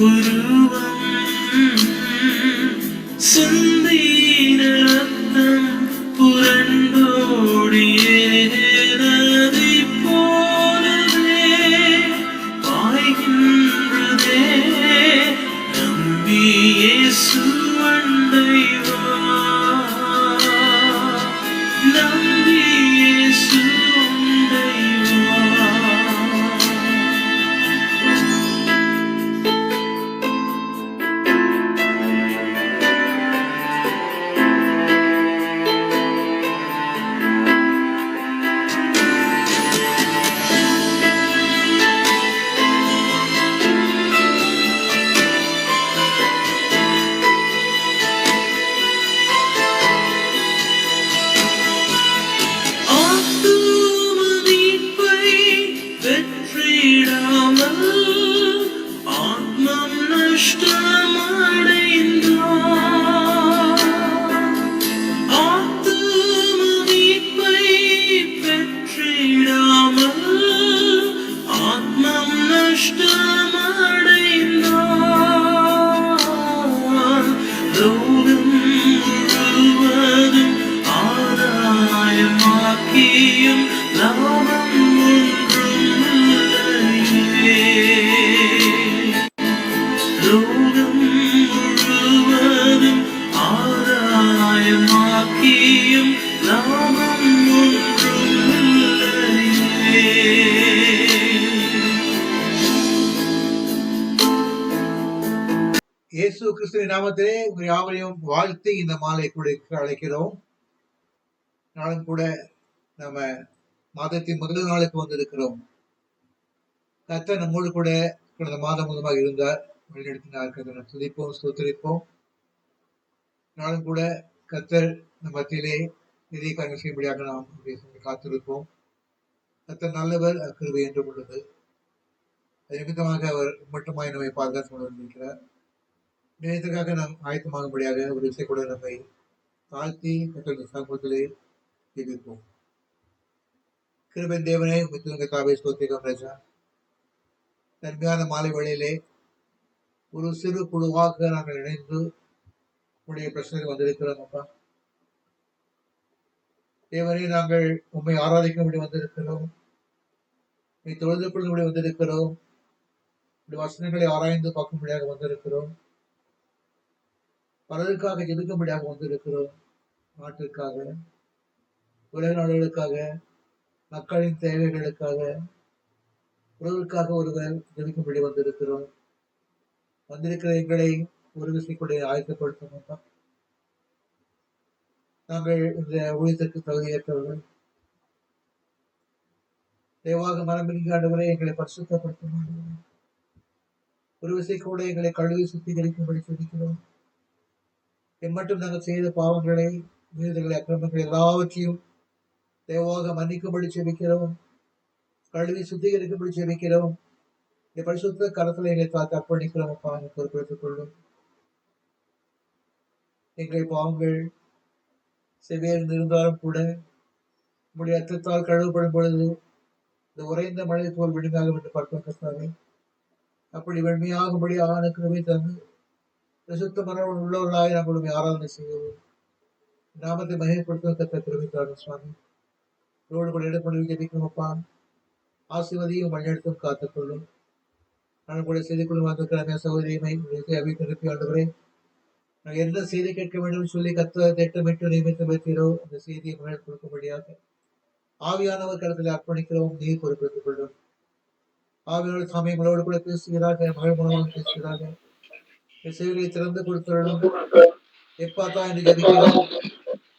உருவம் சிந்தின ரத்தம் புரண்டோடியே நதி போலவே பாய்கின்றதே. நம்பி இயேசு அண்டை வா, நம்பி இயேசு அண்டை வா. ஆத்மம் நஷ்டமடைந்தார். ஆத்தும மீட்பை பெற்றிடாமல் ஆத்மம் நஷ்டமடைந்தார். லோகம் முழுவதும் ஆதாயமாக்கியும் லாபம் லோகம் முழுவதும் ஆதாயமாக்கியும் லாபம் ஒன்றும் இல்லையே. இயேசு கிறிஸ்துவின் நாமத்திலே உங்கள் யாவரையும் வாழ்த்தி இந்த மாலை கூட அழைக்கிறோம். நாளும் கூட நம்ம மாதத்தின் முதல் நாளுக்கு வந்திருக்கிறோம். கர்த்தர் நம்மோடு கூட கடந்த மாதம் முதலாக இருந்தார், வழிநடத்தினார். கர்த்தரை துதிப்போம், ஸ்தோத்திரிப்போம். நாளும் கூட கர்த்தர் நம் மத்தியிலே நிதிய காரியம் செய்யும்படியாக நாம் காத்திருப்போம். கர்த்தர் நல்லவர், கிருபை என்று உள்ளது. அது நிமித்தமாக அவர் மட்டுமாய் நம்மை பாதுகாத்து கொண்டு வந்திருக்கிறார். நேரத்துக்காக நாம் ஆயத்தமாகும்படியாக ஒரு விஷயம் கூட நம்மை தாழ்த்தி கர்த்தருடைய சமூகத்திலே ஜெபிப்போம். கிருபையின் தேவனே, உங்க தாவை ஸ்தோத்திரிக்கிறோம் ராஜா. நன்மையான மாலை வேளையிலே ஒரு சிறு குழுவாக நாங்கள் இணைந்து உடைய பிரச்சனைக்கு வந்திருக்கிறோம். அப்பா தேவனே, நாங்கள் உண்மை ஆராதிக்கும்படி வந்திருக்கிறோம், நீ தொழுது கொள்ளும்படி வந்திருக்கிறோம், வசனங்களை ஆராய்ந்து பார்க்கும்படியாக வந்திருக்கிறோம், பலருக்காக ஜெபிக்கும்படியாக வந்திருக்கிறோம். நாட்டிற்காக, உலக நாடுகளுக்காக, மக்களின் தேவைகளுக்காக, உறவுக்காக ஒருவர் ஜெபிக்கும்படி வந்திருக்கிறோம். வந்திருக்கிற எங்களை ஒரு விஷயக்கூட ஆயத்தப்படுத்தணும். நாங்கள் இந்த ஊழியத்திற்கு தகுதியேற்றவர்கள். தேவாக மனமிருங்கி ஆண்டவரை எங்களை பரிசுத்தப்படுத்தணும். ஒரு விஷயம் கூட எங்களை கழுவி சுத்திகரிக்கும்படி சொல்லிக்கிறோம். எம்மட்டும் நாங்கள் செய்த பாவங்களை, மீறுதல்களை, அக்கிரமங்கள் எல்லாவற்றையும் தேவாக மன்னிக்கும்படி செபிக்கிறோம். கழுவி சுத்திகரிக்கும்படி செபிக்கிறோம். இந்த பரிசுத்த கரத்துல எங்களை பார்த்து அர்ப்பணிக்கிறோம். அப்பா, பொறுப்பெடுத்துக் கொள்ளும். எங்களை பாவங்கள் செவ்வேறு இருந்தாலும் கூட உங்களுடைய ரத்தத்தால் கழுவப்படும் பொழுது இந்த உறைந்த மழை போல் வெண்மையாக என்று பார்க்கிறாங்க. அப்படி வெண்மையாகும்படி ஆன கிருபை தந்து பரிசுத்த மனம் உள்ளவர்களாக நம்மளுடைய ஆராதனை செய்யவும் நாமத்தை மகிமைப்படுத்தும் கத்த கிருபை தாரும் சுவாமி. ரோடு கூட இடப்படி ஜெபிக்கும். அப்பா, ஆசீர்வதியும் வழிநடத்தும் காத்துக்கொள்ளும். நான் கூட செய்து கொள்ளும் வந்திருக்கிற சகோதரியை அபிநடப்பி ஆண்டவரே, நான் எந்த செய்தி கேட்க வேண்டும் சொல்லி கத்த திட்டமிட்டு நியமித்து வைத்தீரோ அந்த செய்தியை மகள் கொடுக்கும்படியாக ஆவியானவர் கடத்தில் அர்ப்பணிக்கிறோம். நீர் பொறுப்பெடுத்துக் கொள்ளும். ஆவியோட சாமி மகளோடு கூட பேசுகிறாங்க, மகள் மூலமாக பேசுகிறாங்க. செய்திகளை திறந்து கொடுத்துள்ளோம். எப்பாத்தா என்று ஜெபிக்கிறோம்.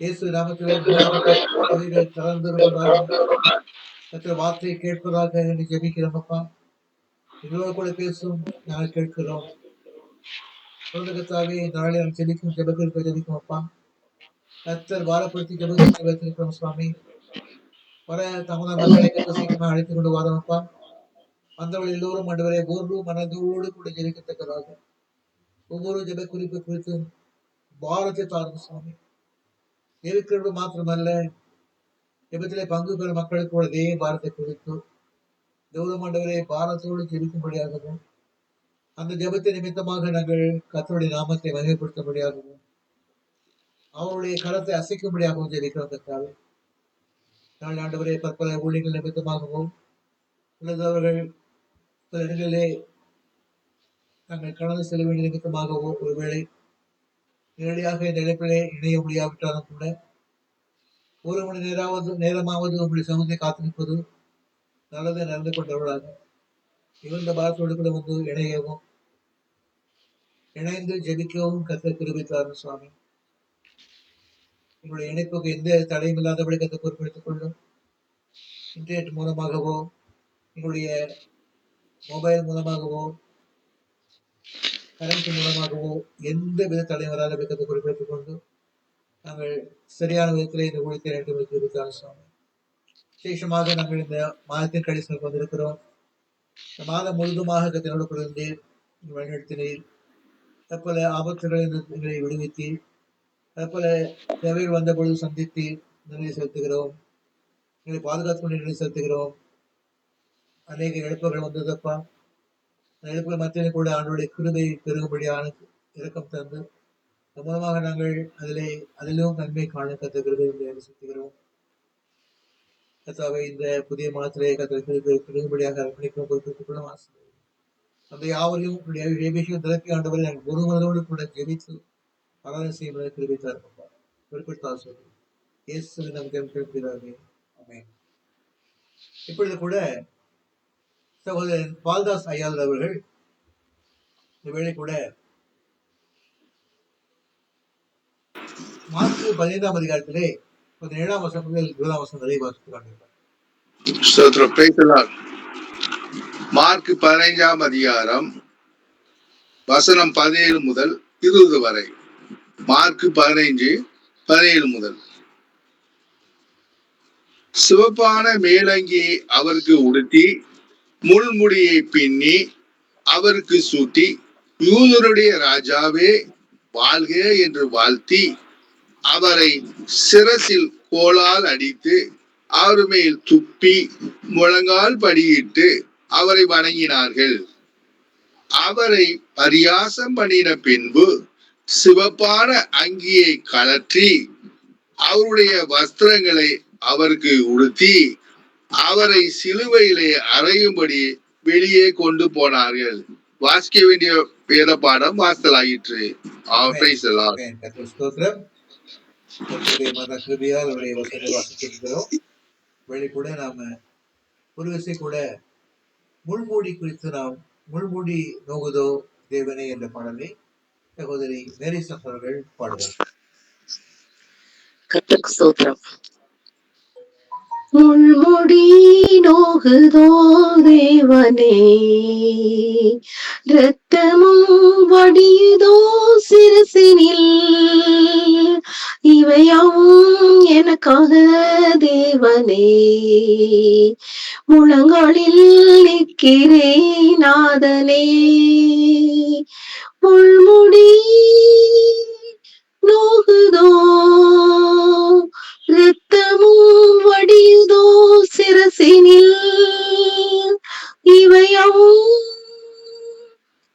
இயேசு நாமத்திலே செவிகள் திறந்திருப்பதாக, மற்ற வார்த்தையை கேட்பதாக என்று ஜெபிக்கிறோம். அப்பா, எங்களோடு கூட பேசும், நாங்கள் கேட்கிறோம். கத்தாவே, நாளில் ஜெபிக்கும் ஜெபத்திற்கு ஜெபிக்கும். அப்பா, கர்த்தர் வாரப்படுத்தி ஜெபத்தை வைத்திருக்கிறோம் சுவாமி. வர தமது மக்களை கத்த சீக்கிரமாக அழைத்துக் கொண்டு வாரம். அப்பா, வந்தவர்கள் எல்லோரும் ஆண்டவரை ஒன்று மனதோடு கூட ஜெபிக்கத்தக்கதாக ஒவ்வொரு ஜெப குறிப்பு குறித்தும் பாரத்தை தாரும் சுவாமி. இருக்கிறது மாத்திரமல்ல, ஜெபத்திலே பங்கு பெறும் மக்களுக்கு அதே பாரத்தை குறித்து கௌரவ ஆண்டவரை பாரத்தோடு ஜெபிக்கும்படியாகவும் அந்த ஜெபத்தின் நிமித்தமாக நாங்கள் கர்த்தருடைய நாமத்தை மகிமைப்படுத்தும்படியாகவும் அவருடைய கரத்தை அசைக்கும்படியாகவும் ஜெபிக்கிறோம் கர்த்தாவே. நாங்கள் ஆண்டவரே பற்பல ஊழியர்கள் நிமித்தமாகவும் உள்ளதவர்கள் சில இடங்களிலே நாங்கள் கடந்து செல்ல வேண்டிய நிமித்தமாகவோ ஒருவேளை நேரடியாக இந்த இணைப்பிலே இணைய முடியாவிட்டாலும் கூட 1 மணி நேரமாவது உங்களுடைய சமூகத்தை காத்திருப்பது நல்லதை நடந்து கொண்டவர்களாக இவந்த பாரத்தோடு கூட வந்து இணையவும் இணைந்து ஜெபிக்கவும் கர்த்தர் கிருபை தாரும் சுவாமி. உங்களுடைய இணைப்புக்கு எந்த தடையும் இல்லாதபடி கர்த்தர் பொறுப்பெடுத்துக் கொள்ளும். இன்டர்நெட் மூலமாகவோ உங்களுடைய மொபைல் மூலமாகவோ கரண்ட் மூலமாகவோ எந்த வித தடையும் வராத கர்த்தர் பொறுப்பெடுத்துக் கொண்டு நாங்கள் சரியான விதத்திலே இந்த ஊழியத்தை நடத்தி கிருபை சுவாமி. விசேஷமாக நாங்கள் இந்த மாதத்தின் கடைசிக்கு வந்திருக்கிறோம். இந்த மாதம் முழுதுமாக கர்த்தரோடு கூட இருந்து வழிநடத்தினீர். பல ஆபத்துகளை எங்களை விடுவித்தீர். பல தேவைகள் வந்த பொழுது சந்தித்து நிலை செலுத்துகிறோம். எங்களை பாதுகாத்து கொண்டு நிலை செலுத்துகிறோம். அநேக இழப்புகள் வந்ததப்பா. அந்த இழப்புகள் மத்தியிலும் கூட ஆண்டோடைய கிருபை பெருகும்படியான இறக்கம் தந்து மூலமாக நாங்கள் அதிலும் நன்மை காண கத்த கிருபை செலுத்துகிறோம். கத்தாவை இந்த புதிய மாதத்திலே கத்த கிருபை பெருகும்படியாக அர்ப்பணிக்கும் பொறுப்பேற்றுக் கொள்ளும் ஆசை. அந்த யாவரையும் திறக்கி ஆண்டவரை நாங்கள் ஒரு மனதோடு கூட ஜெபித்து ஆராதனை செய்வதை கிருபித்தார் குறிப்பிட்டார் சொல்லி இயேசுவின் நமக்கு கேட்கிறார்கள். ஆமென். இப்பொழுது கூட சகோதரன் பால்தாஸ் ஐயாளர் அவர்கள் இந்த வேளை கூட மார்க்கு 15ஆம் அதிகாரத்திலே 17ஆம் வசனம் முதல் 20ஆம் வசனம் வரை வாசித்துக் கொண்டிருக்கிறார். மார்க் 15ஆம் அதிகாரம் வசனம் 17 முதல் 20 வரை. மார்க் 15:17 முதல். சிவப்பான மேலங்கியை அவருக்கு உடுத்தி முள்முடியை பின்னி அவருக்கு சூட்டி யூதருடைய ராஜாவே வாழ்க என்று வாழ்த்தி அவரை சிரசில் கோலால் அடித்து அவர் மேல் துப்பி முழங்கால் படியிட்டு அவரை வணங்கினார்கள். அவரை பரியாசம் பண்ணின பின்பு சிவப்பான அங்கியை கழற்றி அவருடைய வஸ்திரங்களை அவருக்கு உடுத்தி அவரை சிலுவையிலே அறையும்படி வெளியே கொண்டு போனார்கள். வாசிக்க வேண்டிய வேத பாடம் வாசலாயிற்று. கூட நாம ஒரு விஷயம் கூட முள்மூடி குறித்து நாம் முள்மூடி நோகுதோ தேவனே என்ற பாடலை சகோதரி மேரிசன் அவர்கள் பாடுவார். முள்முடி நோகுதோ தேவனே, இரத்தமும் வடியுதோ சிரசினில், இவையாவும் எனக்காக தேவனே, முழங்காலில் நிற்கிறேன் நாதனே. முள்முடி நோகுதோ, இரத்தமும் வடியுதோ சிரசினில், இவையாவும்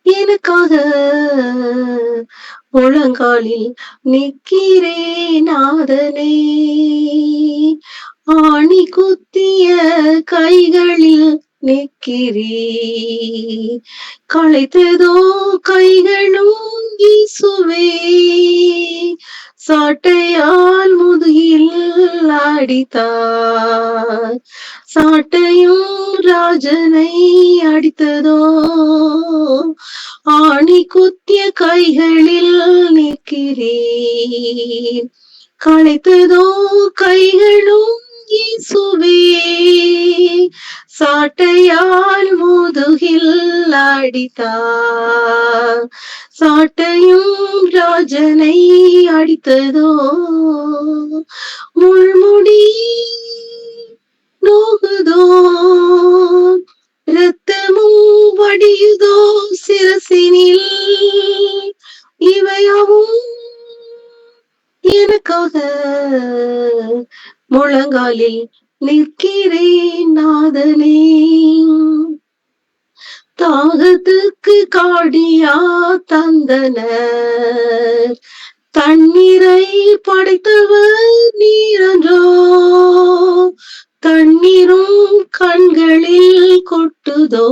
எனக்காக முழங்காலில் நிற்கிறேன் நாதனே. ஆணி குத்திய கைகளில் நிற்கிறே, களைத்ததோ கைகளும் இயேசுவே, சாட்டையால் முதுகில் அடித்தார், சாட்டையும் ராஜனை அடித்ததோ. ஆணி குத்திய கைகளில் நிற்கிறேன், களைத்ததோ கைகளும் இயேசுவே, சாட்டையால் முதுகில் அடித்தார், சாட்டையும் ராஜனை அடித்ததோ. முள்முடி நோகுதோ, இரத்தமும் வடியுதோ சிரசினில், இவையாவும் எனக்காக முழங்காலில் நிற்கிறேன் நாதனே. தாகத்துக்கு காடியா தந்தனர், தண்ணீரை படைத்தவர் நீரன்றோ, தண்ணீரும் கண்களில் கொட்டுதோ,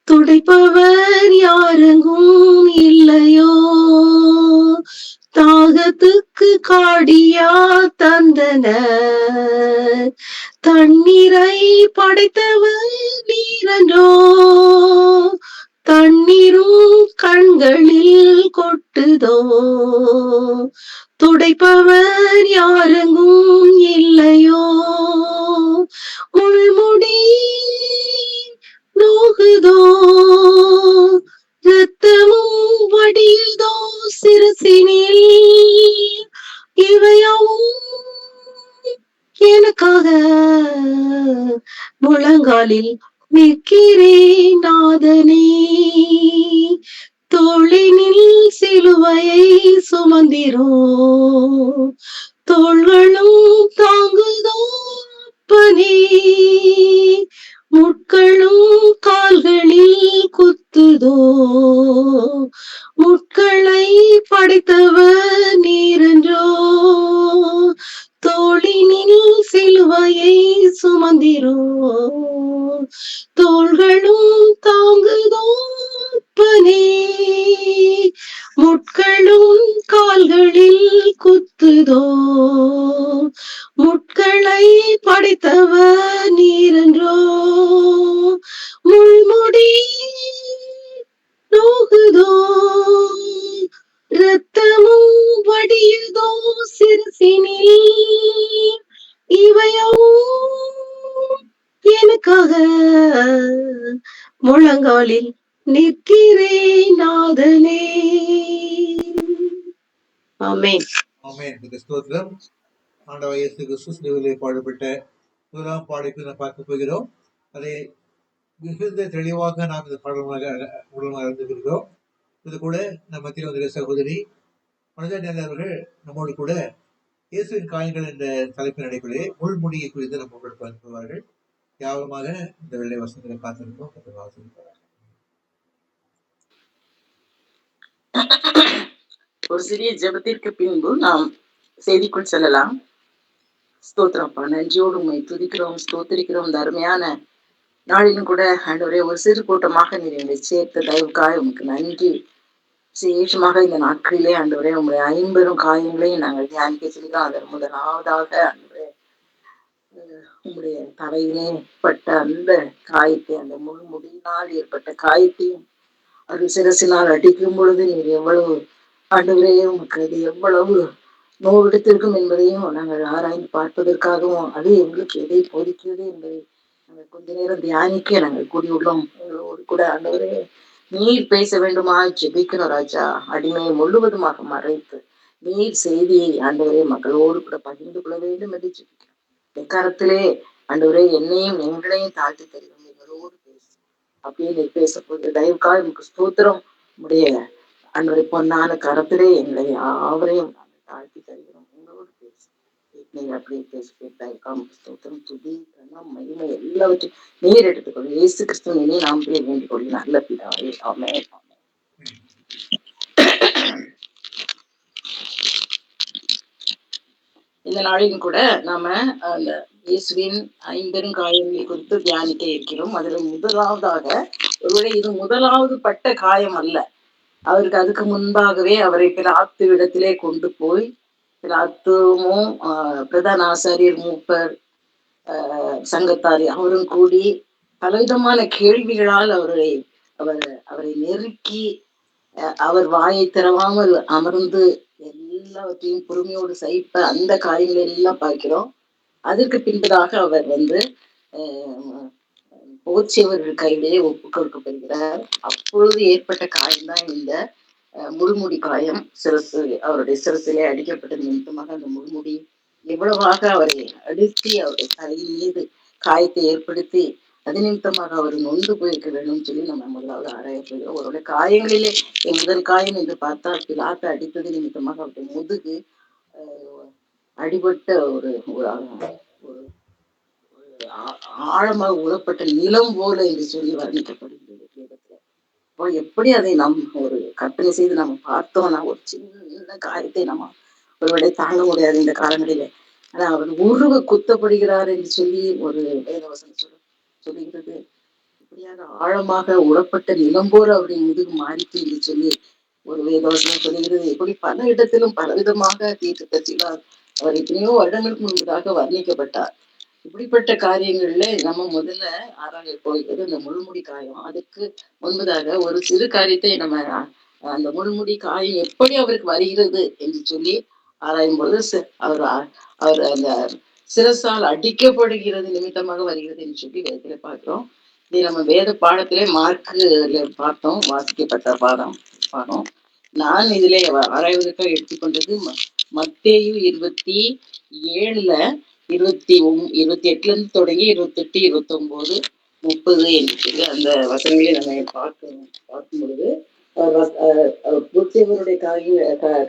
துடைப்பவர் யாரெங்கும் இல்லையோ, தாகத்துக்கு காடியா தந்தனர், தண்ணீரை படைத்தவர் நீரன்றோ, தண்ணீரும் கண்களில் கொட்டுதோ, துடைப்பவர் யாரெங்கும் இல்லையோ, முள்முடி நோகுதோ, இரத்தமும் வடியுதோ சிரசினில், இவையாவும் எனக்காக முழங்காலில் நிற்கிறேன் நாதனே, தோளினில் சிலுவையை சுமந்திரோ, தோள்களும் தாங்குதோ அப்பனே, முட்களும் கால்களில் குத்துதோ, முட்களை படைத்தவர் நீரன்றோ, தோளினில் சிலுவையை சுமந்திரோ, தோள்களும் தாங்குதோ அப்பனே, முட்களும் கால்களில் குத்துதோ, முட்களை படைத்தவர் நீரன்றோ, முள்முடி நோகுதோ, இரத்தமும் வடியுதோ சிரசினில், இவையாவும் எனக்காக முழங்காலில் நிற்கிறேன் நாதனே. ஆமென். ஆமென். இந்த ஸ்தோத்திரம் ஆண்டவர் இயேசு கிறிஸ்து சிலுவையிலே பாடுபட்ட முதலாம் பாடத்தை நாம் பார்க்க போகிறோம். அதை மிகுந்த தெளிவாக நாம் இந்த பாடமாக அறிந்திருக்கிறோம். இது கூட நம்ம மத்தியில் வந்திருக்கிற சகோதரி மனோஜன் அவர்கள் நம்மோடு கூட இயேசுவின் காயங்கள் என்ற தலைப்பின் அடிப்படையில் முள்முடியை குறித்து நம்ம பார்ப்பார்கள். யாவரமாக இந்த வெள்ளை வசனங்களை பார்த்திருக்கோம். ஒரு சிறிய ஜெபத்திற்கு பின்பு நாம் செய்திக்குள் செல்லலாம். ஸ்தோத்திரப்பா, நன்றியோடு உண்மை துதிக்கிறோம், ஸ்தோத்திரிக்கிறோம். இந்த அருமையான நாளிலும் கூட ஆண்டவரே ஒரு சிறு கூட்டமாக நீர் எங்களை சேர்த்த தயவுக்காய் உமக்கு நன்றி. விசேஷமாக இந்த நாட்களிலே ஆண்டவரே உங்களுடைய 50 காயங்களையும் நாங்கள் தியானிக்க செல்கிறோம். அதன் முதலாவதாக ஆண்டவரே உங்களுடைய தலையிலே பட்ட அந்த காயத்தை, அந்த முள்முடியினால் ஏற்பட்ட காயத்தையும் அது சிரசினால் அடிக்கும் பொழுது நீர் எவ்வளவு ஆண்டவரே உமக்கு அது எவ்வளவு நோவெடுத்திருக்கும் என்பதையும் நாங்கள் ஆராய்ந்து பார்ப்பதற்காகவும் அது எங்களுக்கு எதை போதிக்கிறது என்பதை நாங்கள் கொஞ்ச நேரம் தியானிக்க நாங்கள் கூடியுள்ளோம். எங்களோடு கூட ஆண்டவரே நீர் பேச வேண்டுமா ஜெபிக்கணும் ராஜா. அடிமையை முழுவதுமாக மறைத்து நீர் செய்தியை ஆண்டவரே மக்களோடு கூட பகிர்ந்து கொள்ள வேண்டும் என்று ஜெபிக்கிறோம். எக்காலத்திலே ஆண்டவரே என்னையும் எங்களையும் தாழ்த்தி தருகிறோம், எங்களோடு பேசு. அப்படியே நீர் பேச போகிற தயவுக்காக எனக்கு ஸ்தோத்திரம். உடைய ஆண்டவரை பொன்னான கரத்திலே எங்களை யாவரையும் நாங்கள் தாழ்த்தி தருகிறோம், எங்களோடு பேசு. நீங்க அப்படியே பேசுகிறோம். ஸ்தோத்திரம், துதி, கனம், மகிமை எல்லாவற்றையும் நீர் எடுத்துக்கொள்ளும். இயேசு கிறிஸ்துவின் இனி நாம் பேர் வேண்டிக் கொள்ளும் நல்ல பிதாவே, ஆமென். இந்த நாளிலும் கூட நாம அந்த இயேசுவின் 50 காயங்களை குறித்து தியானிக்க இருக்கிறோம். அதுல முதலாவதாக ஒருவேளை இது முதலாவது பட்ட காயம் அல்ல. அவருக்கு அதுக்கு முன்பாகவே அவரை பிலாத்து இடத்திலே கொண்டு போய் பிலாத்துவும் பிரதான ஆசாரியர், மூப்பர், சங்கத்தாரி அவரும் கூடி பலவிதமான கேள்விகளால் அவரை நெருக்கி அவர் வாயை திறவாமல் அமர்ந்து எல்லாவற்றையும் பொறுமையோடு சகிப்ப அந்த காரியங்களை எல்லாம் பார்க்கிறோம். அதற்கு பின்பதாக அவர் போர்ச்சியவர்கள் கையிலே ஒப்பு கொடுக்கப்படுகிறார். அப்பொழுது ஏற்பட்ட காயம்தான் இந்த முள்முடி காயம். சிரசு, அவருடைய சிரசிலே அடிக்கப்பட்ட நிமித்தமாக அந்த முள்முடி எவ்வளவாக அவரை அடித்து அவருடைய தலையின் மீது காயத்தை ஏற்படுத்தி அது நிமித்தமாக அவர் நொந்து போயிருக்க வேண்டும் சொல்லி நம்ம முதலாவது ஆராயப்படுகிறோம். அவருடைய காயங்களிலே முதல் காயம் என்று பார்த்தால் பிலாத்து அடித்தது நிமித்தமாக அவருடைய முதுகு அடிபட்ட ஒரு ஆ- ஆழமாக உழப்பட்ட நிலம் போல என்று சொல்லி வர்ணிக்கப்படுகிறது வேதத்துல. அப்போ எப்படி அதை நாம் ஒரு கற்பனை செய்து நம்ம பார்த்தோம்னா ஒரு சின்ன காரியத்தை நம்ம ஒருவேளை தாங்க முடியாது இந்த காலங்களிலே. ஆனா அவர் உருவ குத்தப்படுகிறார் என்று சொல்லி ஒரு வேதவசனம் சொல்லுகிறது. இப்படியாக ஆழமாக உழப்பட்ட நிலம் போல அவருடைய முதுகு மாறிட்டு என்று சொல்லி ஒரு வேதவசனம் சொல்லுகிறது. இப்படி பல இடத்திலும் பலவிதமாக தீர்க்கதரிசிகளால் அவர் எத்தனையோ வருடங்களுக்கு முன்பதாக வர்ணிக்கப்பட்டார். இப்படிப்பட்ட காரியங்கள்ல நம்ம முதல்ல ஆராய போகிறது இந்த முள்முடி காயம். அதுக்கு முன்பதாக ஒரு சிறு காரியத்தை நம்ம அந்த முள்முடி காயம் எப்படி அவருக்கு வருகிறது என்று சொல்லி ஆராயும் பொழுது அவர் அந்த சிரசால் அடிக்கப்படுகிறது நிமித்தமாக வருகிறது என்று சொல்லி வேதத்துல பார்க்கிறோம். இதை நம்ம வேத பாடத்திலே மார்க்ல பார்த்தோம், வாசிக்கப்பட்ட பாடம். நான் இதிலே ஆராய்வதற்காக எடுத்துக்கொண்டது மத்தேயு 27ல 28ல இருந்து தொடங்கி 28, 29, 30 என்று சொல்லி அந்த வசனங்களை நம்ம பார்க்கும் பொழுது அவர் புத்தேவருடைய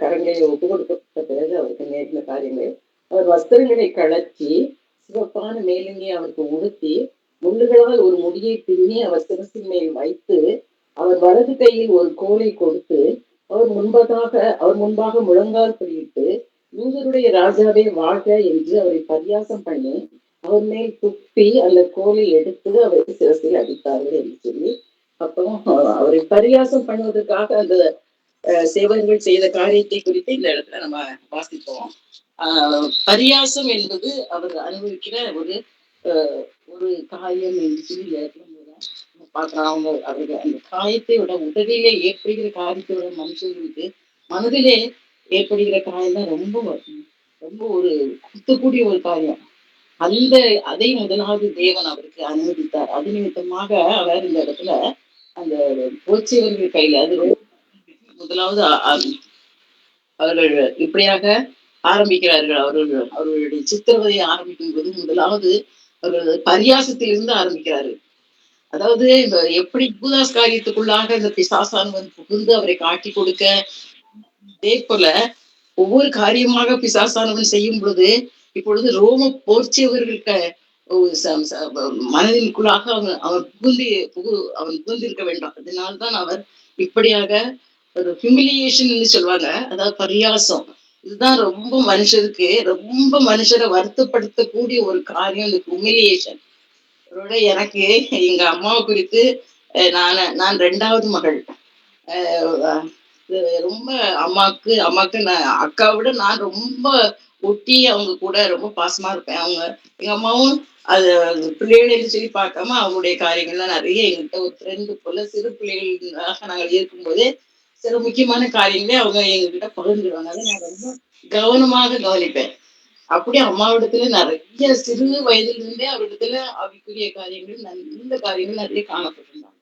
கரங்களை ஒப்பு கொடுக்கப்பட்ட பிறகு அவருக்கு நேர்ந்த காரியங்கள், அவர் வஸ்திரங்களை கழற்றி சிவப்பான மேலங்கி அவருக்கு உடுத்தி முள்ளுகளால் ஒரு முடியை பின்னி அவர் சிரசின் மேல் வைத்து அவர் வலது கையில் ஒரு கோலை கொடுத்து அவர் முன்பாக முழங்கால் படியிட்டு யூதருடைய ராஜாவே வாழ்க என்று அவரை பரியாசம் பண்ணி அவர் மேல் துப்பி அந்த கோலை எடுத்து அவரை சிரசில் அடித்தார்கள் என்று சொல்லி அப்புறம் அவரை பரியாசம் பண்ணுவதற்காக அந்த சேவகர்கள் செய்த காரியத்தை குறித்து இந்த இடத்துல நம்ம வாசிப்போம். பரியாசம் என்பது அவர் அனுபவிக்கிற ஒரு காயம் என்று சொல்லி பார்க்கலாம். அவர்கள் அந்த காயத்தை விட உடலிலே ஏற்படுகிற காரியத்தை விட மனுஷர்களுக்கு மனதிலே ஏற்படுகிற காயம் தான் ரொம்ப ரொம்ப ஒரு குத்தக்கூடிய ஒரு காரியம். அதை முதலாவது தேவன் அவருக்கு அனுமதித்தார். அது நிமித்தமாக அவர் இந்த இடத்துல அந்த போச்சவர்கள் கையில அது முதலாவது அவர்கள் இப்படியாக ஆரம்பிக்கிறார்கள். அவர்களுடைய சித்திரவதையை ஆரம்பிக்கும் போது முதலாவது அவர்கள் பரியாசத்திலிருந்து ஆரம்பிக்கிறார்கள். அதாவது இந்த எப்படி யூதாஸ் காரியத்துக்குள்ளாக இந்த பிசாசானவன் புகுந்து அவரை காட்டி கொடுக்க, அதே போல ஒவ்வொரு காரியமாக பிசாசானவன் செய்யும் பொழுது இப்பொழுது ரோம போர்ச்சியவர்களுக்கு மனதிற்குள்ளாக அவன் புகுந்திருக்க வேண்டும். அதனால்தான் அவர் இப்படியாக ஒரு ஹியூமிலியேஷன் சொல்லுவாங்க, அதாவது பரியாசம். இதுதான் ரொம்ப மனுஷரை வருத்தப்படுத்தக்கூடிய ஒரு காரியம், இந்த ஹியூமிலியேஷன். எனக்கு எங்க அம்மாவை குறித்து நான் 2வது மகள். ரொம்ப அம்மாக்கு நான் அக்காவை விட நான் ரொம்ப ஒட்டி அவங்க கூட ரொம்ப பாசமா இருப்பேன். எங்க அம்மாவும் அது பிள்ளைகளை சொல்லி பார்க்காம அவங்களுடைய காரியங்கள்லாம் நிறைய எங்கள்கிட்ட ஒரு ஃப்ரெண்டு போல சிறு பிள்ளைகளாக நாங்கள் இருக்கும்போதே சில முக்கியமான காரியங்களே அவங்க எங்ககிட்ட பகிர்ந்துடுவாங்க. அதை நான் ரொம்ப கவனமாக கவனிப்பேன். அப்படியே அம்மாவிடத்துல நிறைய சிறு வயதிலிருந்தே அவரிடத்துல ஆவிக்குரிய காரியங்கள் நல்ல காரியங்கள் நிறைய காணப்பட்டிருந்தாங்க.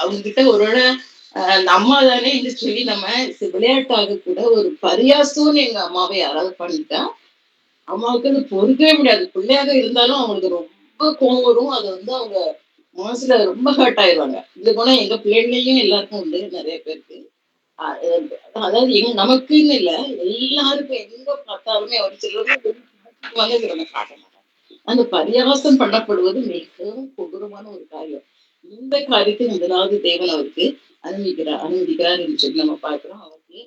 அவங்க கிட்ட ஒருவேளை அந்த அம்மா தானே என்று சொல்லி நம்ம விளையாட்டாக கூட ஒரு பரியாசம்னு எங்க அம்மாவை யாராவது பண்ணிட்டா அம்மாவுக்கு அது பொறுக்கவே முடியாது. பிள்ளையாக இருந்தாலும் அவங்களுக்கு ரொம்ப கோவம் வரும். அது அவங்க மனசுல ரொம்ப ஹர்ட் ஆயிடுவாங்க. இது போனா எங்க பிள்ளைகளையும் எல்லாருக்கும் உண்டு, நிறைய பேருக்கு. அதாவது நமக்குன்னு இல்ல, எல்லாருக்கும் எங்க பார்த்தாலுமே அவர் சொல்லுவது காட்ட மாட்டாங்க. அந்த பரியாசம் பண்ணப்படுவது மிகவும் கொடூரமான ஒரு காரியம். இந்த காரியத்தை முதலாவது தேவன் அவருக்கு அனுமதிக்கிறார் என்று சொல்லி நம்ம பார்க்கிறோம். அவருக்கு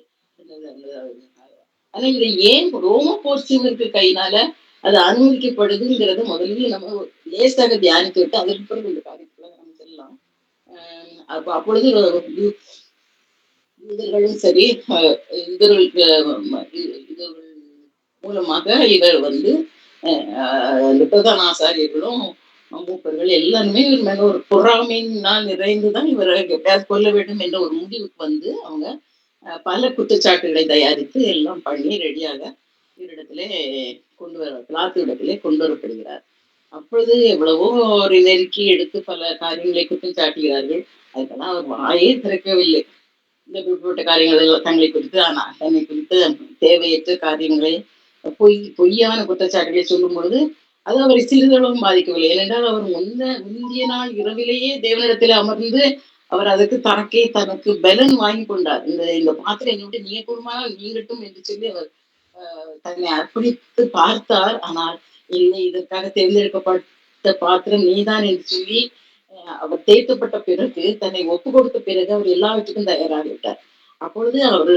ஆனா இதை ஏன் ரோம போர்ச்சியவருக்கு கையினால அது அனுமதிக்கப்படுதுங்கிறத முதல்ல நம்ம லேசாக தியானித்து விட்டு அதற்கு பிறகு இந்த காரியத்துல நம்ம செல்லலாம். அப்பொழுது யூதர்களும் சரி, இதர்களுக்கு மூலமாக இவர் இந்த பிரதான ஆசாரியர்களும் மூப்பர்கள் எல்லாருமே இவர் மேல ஒரு பொறாமையினால் நிறைந்துதான் இவரை எப்படியாவது கொல்ல வேண்டும் என்ற ஒரு முடிவுக்கு அவங்க பல குற்றச்சாட்டுகளை தயாரித்து எல்லாம் பண்ணி ரெடியாக இவரிடத்திலே பிலாத்து இடத்திலே கொண்டு வரப்படுகிறார். அப்பொழுது எவ்வளவோ ஒரு நெருக்கி எடுத்து பல காரியங்களை குற்றம் சாட்டுகிறார்கள். அதுக்கெல்லாம் அவர் வாயே திறக்கவில்லை. இந்த குறிப்பிட்ட காரியங்கள் தன்னை குறித்து தேவையற்ற காரியங்களை பொய்யான குற்றச்சாட்டுகளை சொல்லும் பொழுது அது அவரை சிறிதளவும் பாதிக்கவில்லை. ஏனென்றால் அவர் முந்திய நாள் இரவிலேயே தேவனிடத்தில் அமர்ந்து அவர் அதற்கு தனக்கு பலன் வாங்கி கொண்டார். இந்த பாத்திரம் என்னை நீங்க கூடுமானால் நீங்கட்டும் என்று சொல்லி அவர் தன்னை அர்ப்பணித்து பார்த்தார். ஆனால் இல்லை இதற்காக தேர்ந்தெடுக்கப்பட்ட பாத்திரம் நீதான் என்று சொல்லி அவர் தேய்க்கப்பட்ட பிறகு தன்னை ஒப்பு கொடுத்த பிறகு அவர் எல்லாவற்றுக்கும் தயாராகிவிட்டார். அப்பொழுது அவரு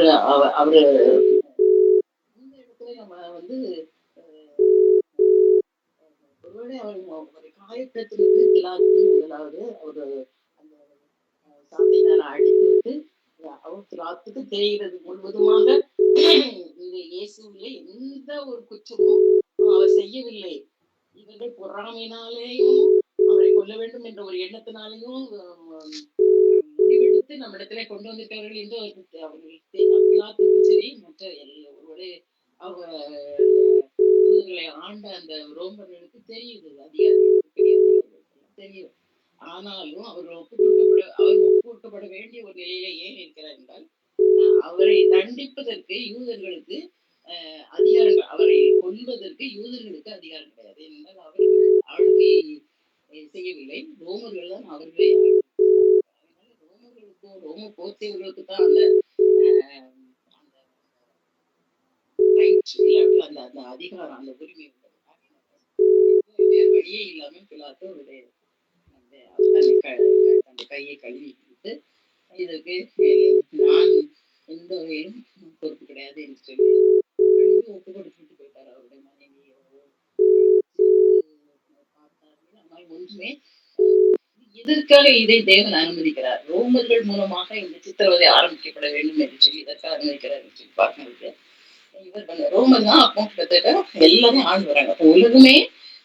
இந்த இடத்துல நம்ம வந்து ஒருவேளை அவரை காயப்படுத்துறது பிலாத்து முதலாவது ஒரு அந்த சாட்டையினால அடித்து விட்டு அவர் ராத்துக்கு தேய்கிறது முழுவதுமாக இந்த இயேசுவிலே எந்த ஒரு குற்றமும் அவர் செய்யவில்லை. இவர்கள் பொறாமையினாலேயும் அவரை கொல்ல வேண்டும் என்ற ஒரு எண்ணத்தினாலேயும் முடிவெடுத்து நம்மிடத்திலே கொண்டு வந்திருக்கிறார்கள் என்று அவர்கள் பிலாத்துக்கு சரி மற்ற ஒருவேளை அவர் யூதர்களை ஆண்ட அந்த ரோமர்களுக்கு தெரியுது, அதிகாரிகளுக்கு பெரிய அதிகாரிகளுக்கு தெரியும். ஆனாலும் அவர் ஒப்பு கொடுக்கப்பட வேண்டிய ஒரு நிலையில ஏன் இருக்கிறார் என்றால் அவரை தண்டிப்பதற்கு யூதர்களுக்கு அதிகாரம், அவரை கொல்வதற்கு யூதர்களுக்கு அதிகாரம் கிடையாது. ஏனென்றால் அவர்கள் ஆளுகை செய்யவில்லை, ரோமர்கள் தான் அவர்களை அதனால ரோமர்களுக்கும் ரோம போர்ச்சைவர்களுக்கு தான் அந்த அந்த ரைட் இல்லாட்டி அந்த அந்த அதிகாரம், அந்த உரிமை உள்ளது. வேற வழியே இல்லாம பிலாத்து அவருடைய அந்த கையை கழுவி விட்டு இதற்கு நான் எந்த வகையிலும் பொறுப்பு கிடையாது என்று சொல்லி கழுவி ஒப்பு கொடுத்துட்டு போயிட்டார். அவருடைய மனைவி பார்த்தார்கள், ஒன்றுமே இதற்காக இதை தேவன் அனுமதிக்கிறார். ரோமர்கள் மூலமாக இந்த சித்திரவதை ஆரம்பிக்கப்பட வேண்டும் என்று சொல்லி இதற்காக அனுமதிக்கிறார் என்று சொல்லி பார்க்கும்போது இவர் ரோமர் தான் அப்போ கிட்டத்தட்ட எல்லாரும் ஆண்டு வராங்க. அப்போ உலகமே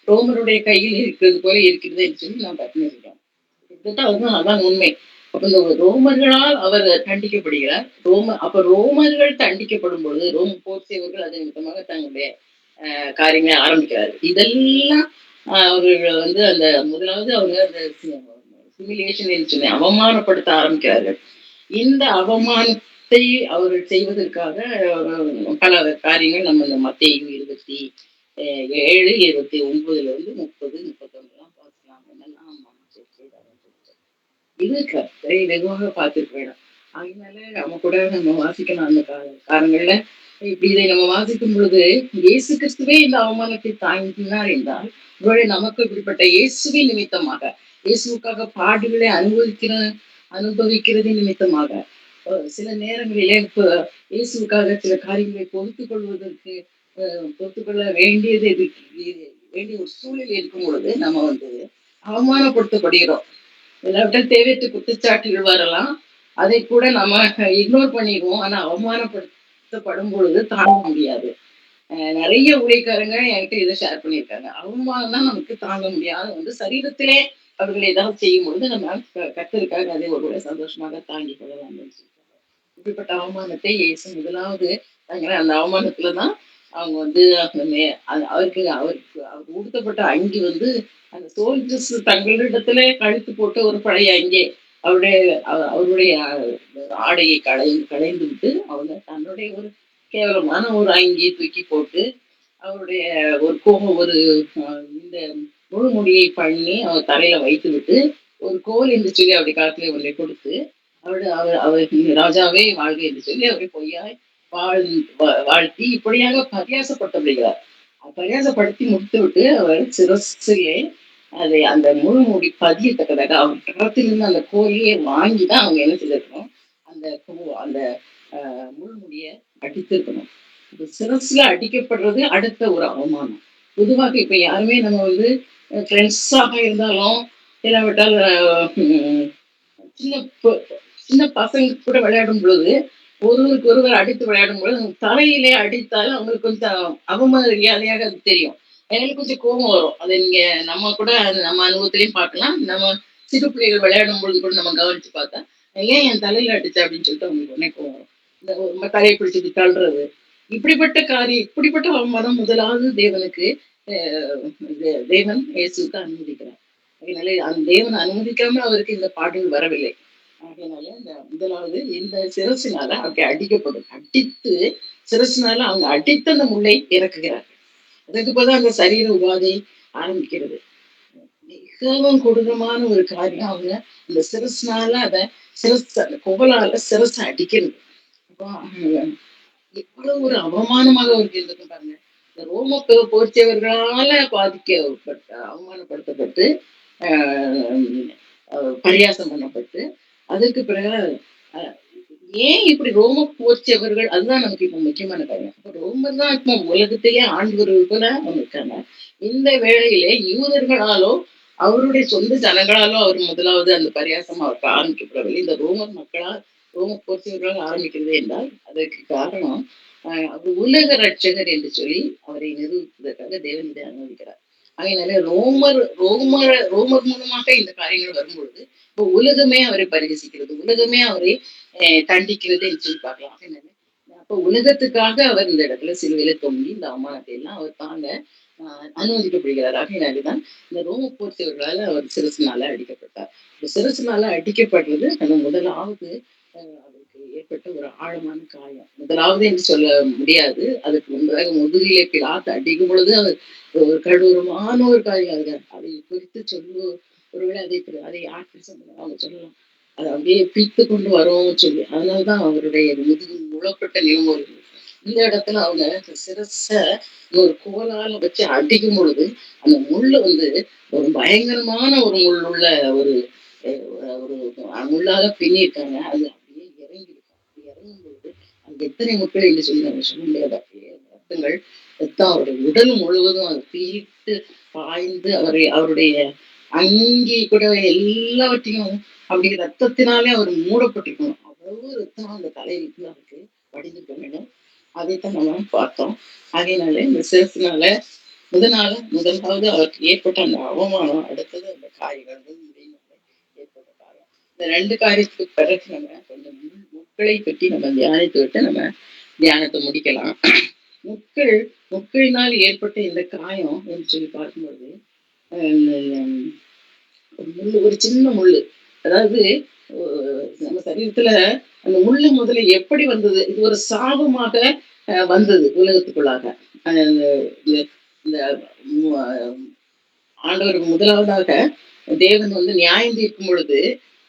ரோமருடைய கையில் இருக்கிறது போல இருக்கிறது என்று சொல்லி நான் பார்த்துருக்கேன். கிட்டத்தட்ட அதான் உண்மை. அப்ப இந்த ரோமர்களால் அவர் தண்டிக்கப்படுகிறார். அப்ப ரோமர்கள் தண்டிக்கப்படும் பொழுது ரோம போர் செய்வர்கள் அதன் விதமாக தங்களுடைய காரியங்களை ஆரம்பிக்கிறார்கள். இதெல்லாம் அவர்கள் வந்து அந்த முதலாவது அவங்க அந்த சிமிலேஷன் என்று சொல்லி அவமானப்படுத்த ஆரம்பிக்கிறார்கள். இந்த அவமானத்தை அவர்கள் செய்வதற்காக பல காரியங்கள் நம்ம இந்த மத்தேயு 27:29-30-31 பார்க்கலாம். என்னெல்லாம் செய்தார். இது கர்த்தரை வெகுவாக பார்த்துருக்க வேணும். அதனால நம்ம கூட நம்ம வாசிக்கணும் அந்த காலங்கள்ல. இப்படி இதை நம்ம வாசிக்கும் பொழுது இயேசு கிறிஸ்துவே இந்த அவமானத்தை தாங்கினார் என்றால் ஒருவேளை நமக்கு இப்படிப்பட்ட இயேசுவின் நிமித்தமாக இயேசுக்காக பாடுகளை அனுபவிக்கிறது நிமித்தமாக சில நேரங்களிலே இயேசுக்காக சில காரியங்களை பொறுத்துக் கொள்ள வேண்டிய ஒரு சூழ்நிலை இருக்கும் பொழுது நம்ம வந்து அவமானப்படுத்தப்படுகிறோம். எல்லாவற்றையும் தேவையற்ற குற்றச்சாட்டுகள் வரலாம், அதை கூட நம்ம இக்னோர் பண்ணிடுவோம். ஆனா அவமானப்படுத்தப்படும் பொழுது தாங்க முடியாது. நிறைய ஊழியக்காரங்க என்கிட்ட இதை ஷேர் பண்ணியிருக்காங்க. அவமானம் தான் நமக்கு தாங்க முடியாது. வந்து சரீரத்திலே அவர்கள் ஏதாவது செய்யும் பொழுது நம்ம கர்த்தருக்காக அதை ஒருவேளை சந்தோஷமாக தாங்கிக் கொள்ளலாம். இப்படிப்பட்ட அவமானத்தை இயேசு முதலாவது அந்த அவமானத்துலதான் அவங்க வந்து அவருக்கு உடுத்தப்பட்ட அங்கி வந்து அந்த சோல்ஜர்ஸ் தங்களிடத்துல கழுத்து போட்ட ஒரு பழைய அங்கே அவருடைய ஆடையை களைந்து விட்டு அவங்க தன்னுடைய ஒரு கேவலமான ஒரு அங்கியை தூக்கி போட்டு அவருடைய ஒரு இந்த முழுமுடியை பண்ணி அவர் தலையில வைத்து விட்டு ஒரு கோல் என்று சொல்லி அவருடைய காலத்துல ஒன்றை கொடுத்து அவர் ராஜாவே வாழ்க என்று சொல்லி அவரை பொய்யாய் வாழ்த்தி இப்படியாக பரியாசப்படுத்தப்படுகிறார். பரியாசப்படுத்தி முடித்து விட்டு அவர் சிரசிலே அதை அந்த முழுமுடி பதியத்தக்கதாக அவர் கரத்திலிருந்து அந்த கோயிலையே வாங்கிதான் அவங்க என்ன செய்திருக்கணும், அந்த முழுமுடிய அடித்திருக்கணும். சிரஸ்ல அடிக்கப்படுறது அடுத்த ஒரு அவமானம். பொதுவாக இப்ப யாருமே நம்ம வந்து ஃப்ரெண்ட்ஸாக இருந்தாலும் இல்லாவிட்டால் சின்ன பசங்க கூட விளையாடும் பொழுது ஒருவருக்கு ஒருவர் அடித்து விளையாடும் பொழுது தலையிலே அடித்தாலும் அவங்களுக்கு கொஞ்சம் அவமரியாதையாக அது தெரியும். எனக்கு கொஞ்சம் கோபம் வரும். அதை நீங்க நம்ம கூட நம்ம அனுபவத்திலையும் பார்க்கலாம். நம்ம சிறு பிள்ளைகள் விளையாடும் பொழுது கூட நம்ம கவனிச்சு பார்த்தா ஏன் என் தலையில அடிச்ச அப்படின்னு சொல்லிட்டு அவங்களுக்கு உடனே கோபம் வரும். இந்த தலையை பிடிச்சது தள்ளுறது, இப்படிப்பட்ட அவமானம் முதலாவது தேவன் இயேசுக்கு அனுமதிக்கிறார். அதனால அந்த தேவன் அனுமதிக்காம அவருக்கு இந்த பாடல் வரவில்லை. அதனால இந்த முதலாவது இந்த சிரசினால அவருக்கு அடித்து சிரசினால அவங்க அடித்த அந்த முல்லை இறக்குகிறார்கள். அதுக்கு பதில் அந்த சரீர உபாதை ஆரம்பிக்கிறது. மிகவும் கொடூரமான ஒரு காரியம். அவங்க இந்த சிரசினால அந்த குவலால சிரசை அடிக்கிறது. எவ்வளவு ஒரு அவமானமாக அவருக்கு இருந்திருக்கும் பாருங்க. இந்த ரோம போர்ச்சவர்களால பாதிக்கப்பட்ட அவமானப்படுத்தப்பட்டு ஆஹ் பரியாசம் பண்ணப்பட்டு அதற்கு பிறகு அஹ், ஏன் இப்படி ரோம போர்ச்சவர்கள் அதுதான் நமக்கு இப்ப முக்கியமான காரியம். அப்ப ரோமர் தான் இப்ப உலகத்தையே ஆண்டவர்கள் போல அவங்க இருக்காங்க. இந்த வேளையிலே யூதர்களாலோ அவருடைய சொந்த ஜனங்களாலோ அவர் முதலாவது அந்த பரியாசம் அவருக்கு ஆரம்பிக்கப்படவில்லை. இந்த ரோமர் மக்களால் ரோம போர்ச்சவர்களால் ஆரம்பிக்கிறது என்றால் அதற்கு காரணம் அவர் உலக ரட்சகர் என்று சொல்லி அவரை நிரூபிப்பதற்காக தேவன் இதை அனுமதிக்கிறார். அதனால ரோமர் மூலமாக இந்த காரியங்கள் வரும்பொழுது இப்போ உலகமே அவரை பரிகசிக்கிறது, உலகமே அவரை தண்டிக்கிறது என்று சொல்லி பார்க்கலாம். அதனால அப்போ உலகத்துக்காக அவர் இந்த இடத்துல சிலுவையில தொங்கி இந்த அவமானத்தை எல்லாம் அவர் தாங்க அனுமதிக்கப்படுகிறார். ஆகையினாலேதான் இந்த ரோம போர்ச்சவர்களால அவர் சிரசுனால அடிக்கப்பட்டார். இந்த சிரசுனால அடிக்கப்படுறது அந்த முதலாவது அவருக்கு ஏற்பட்ட ஒரு ஆழமான காயம். முதலாவது என்று சொல்ல முடியாது. அதுக்கு முன்பதாக முதுகிலே பிலாத்து அடிக்கும் பொழுது அவர் ஒரு கடூரமான ஒரு காரியம். அதை குறித்து சொல்லுவோம். ஒருவேளை அதை யார் அவங்க சொல்லலாம். அதை அப்படியே பிய்த்து கொண்டு வரோம் சொல்லி அதனாலதான் அவருடைய முதுகு முழப்பட்ட நிலைமை. இந்த இடத்துல அவங்க சிரச ஒரு கோலால வச்சு அடிக்கும் பொழுது அந்த முள்ளு வந்து ஒரு பயங்கரமான ஒரு முள் உள்ள ஒரு ஒரு முள்ளாக பின்னிருக்காங்க. அது அப்படியே இறங்கிருக்கும். அப்படி இறங்கும் பொழுது அங்க எத்தனை முட்கள் என்று சொல்லி நம்ம சொல்ல முடியாது. அப்படியே ரத்தங்கள் ரத்தம் அவருடைய உடல் முழுவதும் அது பீட்டு பாய்ந்து அவருடைய அங்கி கூட எல்லாவற்றையும் அப்படி ரத்தத்தினாலே அவர் மூடப்பட்டிருக்கணும். அவ்வளவு ரத்தம் அந்த தலையில அவருக்கு வடிந்திருக்க வேண்டும். அதைத்தான் நம்ம பார்த்தோம். அதனால இந்த சிறப்புனால முதலாவது அவருக்கு ஏற்பட்ட அந்த அவமானம், அடுத்தது அந்த காயங்கள் ஏற்பட்ட காயம். இந்த 2 காரியத்துக்கு பிறகு நம்ம கொஞ்சம் முட்களை பற்றி நம்ம தியானித்து விட்டு நம்ம தியானத்தை முடிக்கலாம். முட்களினால் ஏற்பட்ட இந்த காயம் என்று சொல்லி பார்க்கும்போது ஒரு சின்ன முள்ளு, அதாவது நம்ம சரீரத்துல அந்த முள்ளு முதல்ல எப்படி வந்தது? இது ஒரு சாபமாக வந்தது உலகத்துக்குள்ளாக. இந்த ஆண்டவர் முதலாவதாக தேவன் வந்து நியாயம் தீர்க்கும் பொழுது,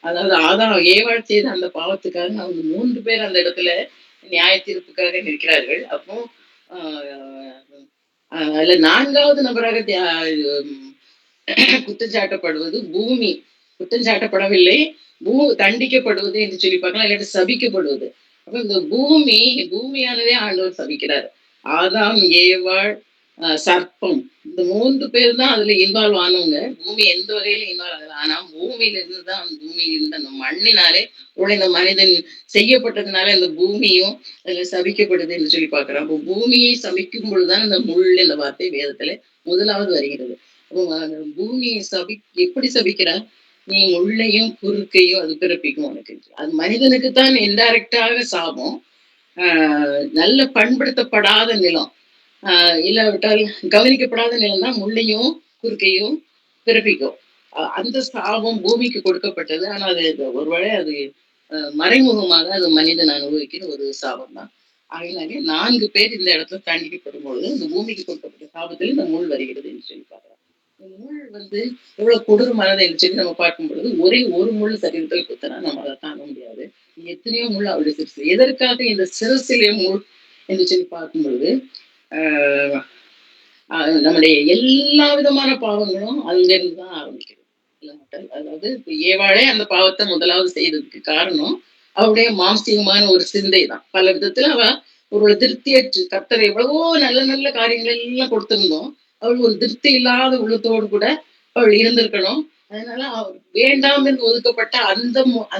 அதாவது ஏவாள் செய்த அந்த பாவத்துக்காக அவங்க 3 பேர் அந்த இடத்துல நியாய தீர்ப்புக்காக நிற்கிறார்கள். அப்போ அதுல 4வது நபராக குற்றச்சாட்டப்படுவது பூமி. குற்றம் சாட்டப்படவில்லை, தண்டிக்கப்படுவது என்று சொல்லி பார்க்கலாம், இல்லாட்டி சபிக்கப்படுவது. அப்ப இந்த பூமியானதே ஆண்டவர் சபிக்கிறார். ஆதாம், ஏவாள், சர்ப்பம், இந்த 3 பேர் தான் அதுல இன்வால்வ் ஆனவங்க. பூமி எந்த வகையில இன்வால்வ் ஆகல. ஆனா பூமியில இருந்துதான் அந்த பூமியில் இருந்த அந்த மண்ணினாலே இந்த மனிதன் செய்யப்பட்டதுனால அந்த பூமியும் அதுல சபிக்கப்படுது என்று சொல்லி பார்க்கிறோம். அப்போ பூமியை சபிக்கும் பொழுதுதான் இந்த முள் என்ற வார்த்தை வேதத்துல முதலாவது வருகிறது. பூமியை எப்படி சபிக்கிறார்? நீ முள்ளையும் குறுக்கையும் அது பிறப்பிக்கும் உனக்கு. அது மனிதனுக்குத்தான் இன்டைரக்டாக சாபம். நல்ல பண்படுத்தப்படாத நிலம், இல்லாவிட்டால் கவனிக்கப்படாத நிலம் தான் முள்ளையும் குறுக்கையும் பிறப்பிக்கும். அந்த சாபம் பூமிக்கு கொடுக்கப்பட்டது. ஆனா அது ஒருவேளை அது மறைமுகமாக அது மனிதன் அனுபவிக்கிற ஒரு சாபம் தான். அதனாலே 4 பேர் இந்த இடத்துல தண்டிக்கப்படும் பொழுது இந்த பூமிக்கு கொடுக்கப்பட்ட சாபத்தில் இந்த முள் வருகிறது என்று சொல்லி பார்க்கலாம். முள் வந்து எவ்வளவு கொடூரமானது என்று சொல்லி நம்ம பார்க்கும் பொழுது ஒரே ஒரு முள் சரீரத்தில் குத்தினா நம்ம அதை தாங்க முடியாது. எத்தனையோ முள் அவருடைய சிரசில். எதற்காக இந்த சிரசிலே முள் என்று சொல்லி பார்க்கும் பொழுது நம்முடைய எல்லா விதமான பாவங்களும் அங்கிருந்து தான் ஆரம்பிக்கிறது. அதாவது ஏவாளே அந்த பாவத்தை முதலாவது செய்ததுக்கு காரணம் அவருடைய மாம்சீகமான ஒரு சிந்தை தான். பல விதத்துல அவ ஒரு திருப்தியற்று, கர்த்தர் எவ்வளவோ நல்ல நல்ல காரியங்கள் எல்லாம் கொடுத்திருந்தோம், அவள் ஒரு திருப்தி இல்லாத உள்ளத்தோடு கூட அவள் இருந்திருக்கணும். அதனால அவள் வேண்டாம் என்று ஒதுக்கப்பட்ட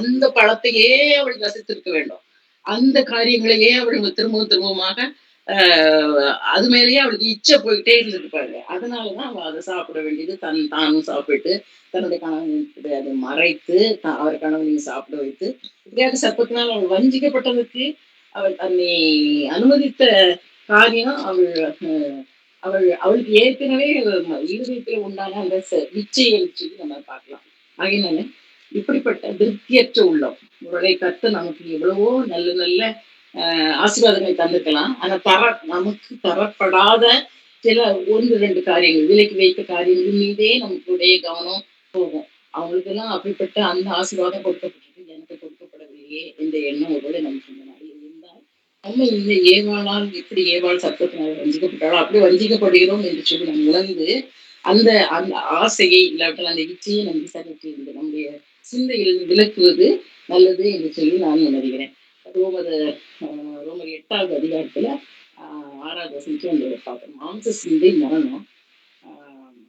அந்த பழத்தையே அவள் ரசித்திருக்க வேண்டும். அந்த காரியங்களையே அவள் திரும்பமாக அது மேலேயே அவளுக்கு இச்சை போயிட்டே இருந்திருப்பாங்க. அதனாலதான் அவள் அதை சாப்பிட வேண்டியது, தானும் சாப்பிட்டு தன்னுடைய கணவனுக்கு அதை மறைத்து அவர் கணவனையும் சாப்பிட வைத்து இப்படியாக சர்ப்பத்தினால் அவள் வஞ்சிக்கப்பட்டதற்கு அவள் தன்னை அனுமதித்த காரியம் அவளுக்கு ஏற்கனவே இருதயத்தில் உண்டான அந்த இச்சையை சொல்லி நம்ம பார்க்கலாம். ஆகினால இப்படிப்பட்ட திருப்தியற்ற உள்ளம் உடைய கத்து நமக்கு எவ்வளவோ நல்ல நல்ல ஆசீர்வாதங்களை தந்திருக்கலாம். ஆனா நமக்கு தரப்படாத சில 1-2 காரியங்கள், விலைக்கு வைத்த காரியங்கள் மீதே நமக்குடைய கவனம் போகும். அவங்களுக்கு எல்லாம் அப்படிப்பட்ட அந்த ஆசீர்வாதம் கொடுக்கப்பட்டிருக்கு, எனக்கு கொடுக்கப்படவில்லையே என்ற எண்ணம் ஒருவேளை நமக்கு இந்த நாளில் இருந்தால் நம்ம இந்த ஏவாளால் எப்படி ஏவாள் சர்ப்பத்தினால் வஞ்சிக்கப்பட்டாளோ அப்படி வஞ்சிக்கப்படுகிறோம் என்று சொல்லி நாம் உணர்ந்து அந்த அந்த ஆசையை இல்லாவிட்டால் அந்த இச்சையை நம் விசாரித்து இந்த நம்முடைய சிந்தையில் விலக்குவது நல்லது என்று சொல்லி நான் உணர்கிறேன். ரோமர் ரோமர் 8வது அதிகாரத்துல 6வது வசனத்துல அந்த பார்க்கணும். மாம்ச சிந்தை மரணம், ஆஹ்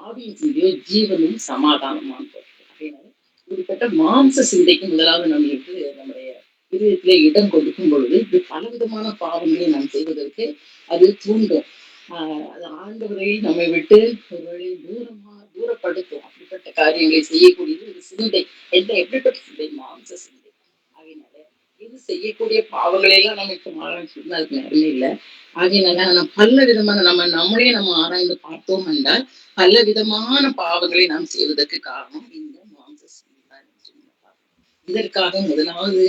ஆவியின் சிந்தையோ ஜீவனும் சமாதானமான். அப்படின்னால இப்படிப்பட்ட மாம்ச சிந்தைக்கு முதலாவது நம்மளுக்கு நம்முடைய இதயத்திலே இடம் கொடுக்கும் பொழுது இது பலவிதமான பாவங்களை நாம் செய்வதற்கு அது தூண்டும். அது ஆண்டவரை நம்மை விட்டு ஒருவேளை தூரப்படுத்தும். அப்படிப்பட்ட காரியங்களை செய்யக்கூடியது ஒரு சிந்தை. எப்படிப்பட்ட சிந்தை? மாம்ச சிந்தை. ஆகையினால இது செய்யக்கூடிய பாவங்களை எல்லாம் நம்ம இப்ப ஆராய்ச்சினா அதுக்கு நேரமே இல்லை. ஆகையினால நம்ம பல விதமான நம்மளே நம்ம ஆராய்ந்து பார்த்தோம் என்றால் பல விதமான பாவங்களை நாம் செய்வதற்கு காரணம் இந்த மாம்ச சிந்தை தான் என்று சொல்லி நம்ம பார்க்கிறோம். இதற்காக முதலாவது